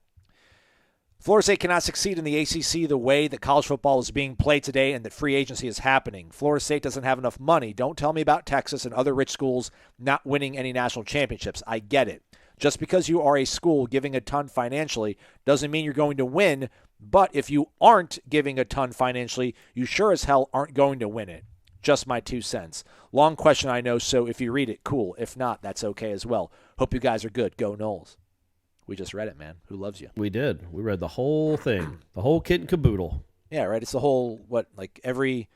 Florida State cannot succeed in the ACC the way that college football is being played today and that free agency is happening. Florida State doesn't have enough money. Don't tell me about Texas and other rich schools not winning any national championships. I get it. Just because you are a school giving a ton financially doesn't mean you're going to win. But if you aren't giving a ton financially, you sure as hell aren't going to win it. Just my 2 cents. Long question, I know, so if you read it, cool. If not, that's okay as well. Hope you guys are good. Go Noles. We just read it, man. Who loves you? We did. We read the whole thing, the whole kit and caboodle. Yeah, right. It's the whole, like every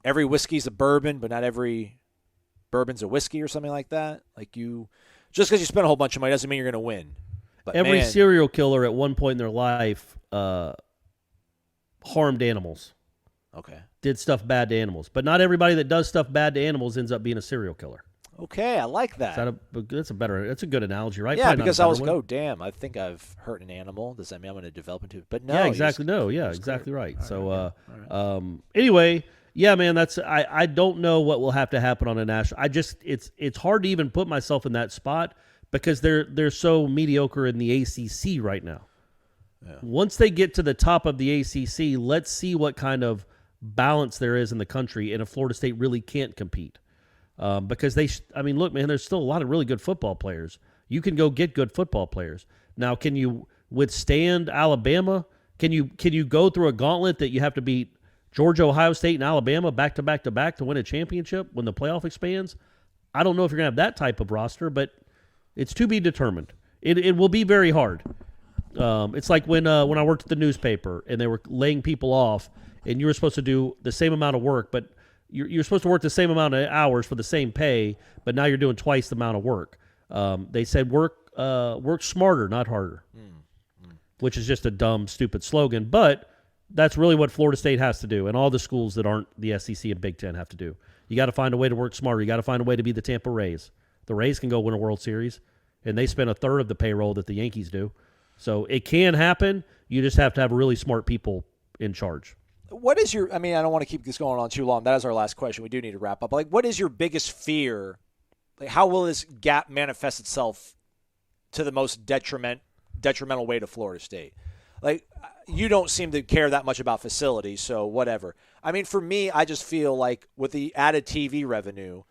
whiskey's a bourbon, but not every bourbon's a whiskey or something like that. Like just because you spend a whole bunch of money doesn't mean you're going to win. But every serial killer at one point in their life harmed animals. Okay. Did stuff bad to animals. But not everybody that does stuff bad to animals ends up being a serial killer. Okay, I like that. That's a good analogy, right? Yeah, Probably because I was one. damn, I think I've hurt an animal. Does that mean I'm going to develop into it? But no. Yeah, exactly. Exactly right. All So, right. Anyway, yeah, man, I don't know what will have to happen on a national. It's hard to even put myself in that spot because they're so mediocre in the ACC right now. Yeah. Once they get to the top of the ACC, let's see what kind of balance there is in the country and if Florida State really can't compete. Because look, man, there's still a lot of really good football players. You can go get good football players. Now, can you withstand Alabama? Can you go through a gauntlet that you have to beat Georgia, Ohio State, and Alabama back to back to back to win a championship when the playoff expands? I don't know if you're going to have that type of roster, but it's to be determined. It will be very hard. It's like when I worked at the newspaper and they were laying people off and you were supposed to do the same amount of work, but you're supposed to work the same amount of hours for the same pay, but now you're doing twice the amount of work. They said work smarter, not harder, which is just a dumb, stupid slogan. But that's really what Florida State has to do, and all the schools that aren't the SEC and Big Ten have to do. You got to find a way to work smarter. You got to find a way to be the Tampa Rays. The Rays can go win a World Series, and they spend a third of the payroll that the Yankees do. So it can happen. You just have to have really smart people in charge. What is I don't want to keep this going on too long. That is our last question. We do need to wrap up. Like, what is your biggest fear? Like, how will this gap manifest itself to the most detrimental way to Florida State? Like, you don't seem to care that much about facilities, so whatever. I mean, for me, I just feel like with the added TV revenue,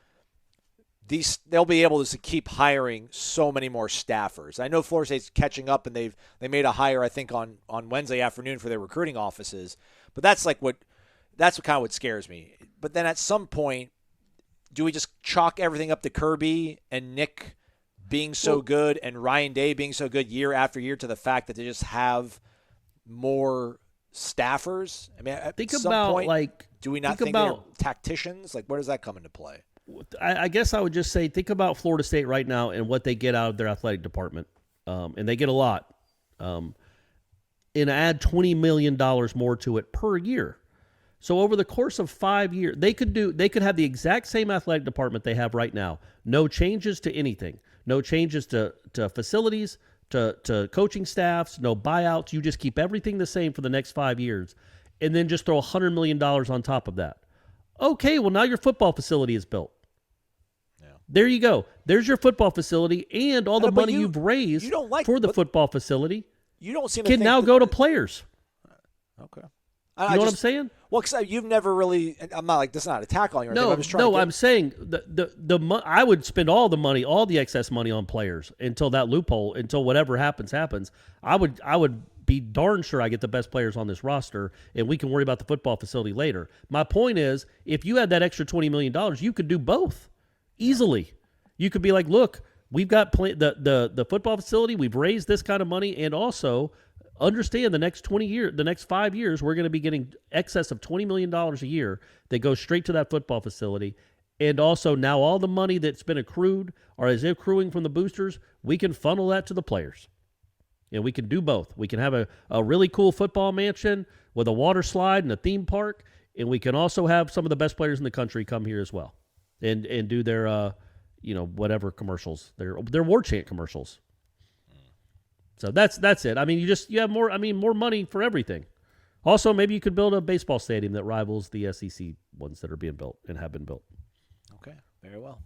they'll be able to keep hiring so many more staffers. I know Florida State's catching up, and they made a hire, I think, on Wednesday afternoon for their recruiting offices. But that's kind of what scares me. But then at some point, do we just chalk everything up to Kirby and Nick being so good and Ryan Day being so good year after year to the fact that they just have more staffers? I mean, at some point, do we not think they're tacticians? Like, where does that come into play? I guess I would just say think about Florida State right now and what they get out of their athletic department. And they get a lot. And add $20 million more to it per year. So over the course of 5 years, they could have the exact same athletic department they have right now. No changes to anything. No changes to facilities, to coaching staffs, no buyouts. You just keep everything the same for the next 5 years and then just throw $100 million on top of that. Okay, well, now your football facility is built. Yeah. There you go. There's your football facility and all the money you've raised for the football facility. You don't seem to now go to players. Okay. You know what I'm saying? Well, because you've never really. I'm not like this. Is not an attack on you. I'm just trying. I'm saying I would spend all the money, all the excess money on players until that loophole, until whatever happens. I would be darn sure I get the best players on this roster, and we can worry about the football facility later. My point is, if you had that extra $20 million, you could do both easily. You could be like, look. We've got the football facility. We've raised this kind of money, and also understand the next 5 years, we're going to be getting excess of $20 million a year that goes straight to that football facility. And also now all the money that's been accrued or is accruing from the boosters, we can funnel that to the players. And we can do both. We can have a really cool football mansion with a water slide and a theme park, and we can also have some of the best players in the country come here as well and do their whatever commercials, their Warchant commercials. So that's it. I mean, you have more money for everything. Also, maybe you could build a baseball stadium that rivals the SEC ones that are being built and have been built. Okay, very well.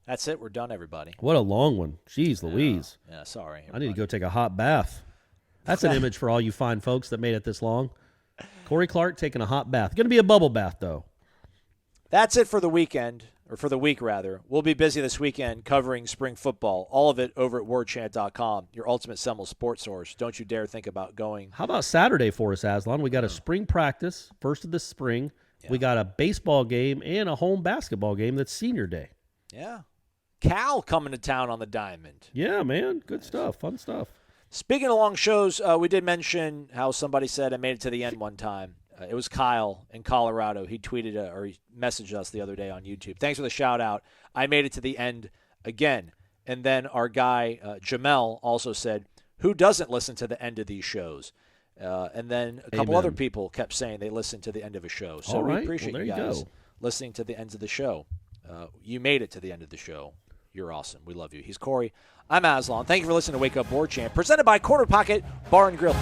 That's it. We're done, everybody. What a long one. Jeez Louise. Yeah, sorry. I need to go take a hot bath. That's an image for all you fine folks that made it this long. Corey Clark taking a hot bath. Going to be a bubble bath, though. That's it for the weekend, or for the week, rather. We'll be busy this weekend covering spring football. All of it over at Warchant.com, your ultimate Seminoles sports source. Don't you dare think about going. How about Saturday for us, Aslan? We got a spring practice, first of the spring. Yeah. We got a baseball game and a home basketball game that's senior day. Yeah. Cal coming to town on the diamond. Yeah, man. Good stuff. Fun stuff. Speaking of long shows, we did mention how somebody said I made it to the end one time. It was Kyle in Colorado. He tweeted or he messaged us the other day on YouTube. Thanks for the shout out. I made it to the end again. And then our guy, Jamel, also said, who doesn't listen to the end of these shows? And then a couple other people kept saying they listen to the end of a show. So we appreciate you guys listening to the ends of the show. You made it to the end of the show. You're awesome. We love you. He's Corey. I'm Aslan. Thank you for listening to Wake Up Warchant, presented by Corner Pocket Bar and Grill.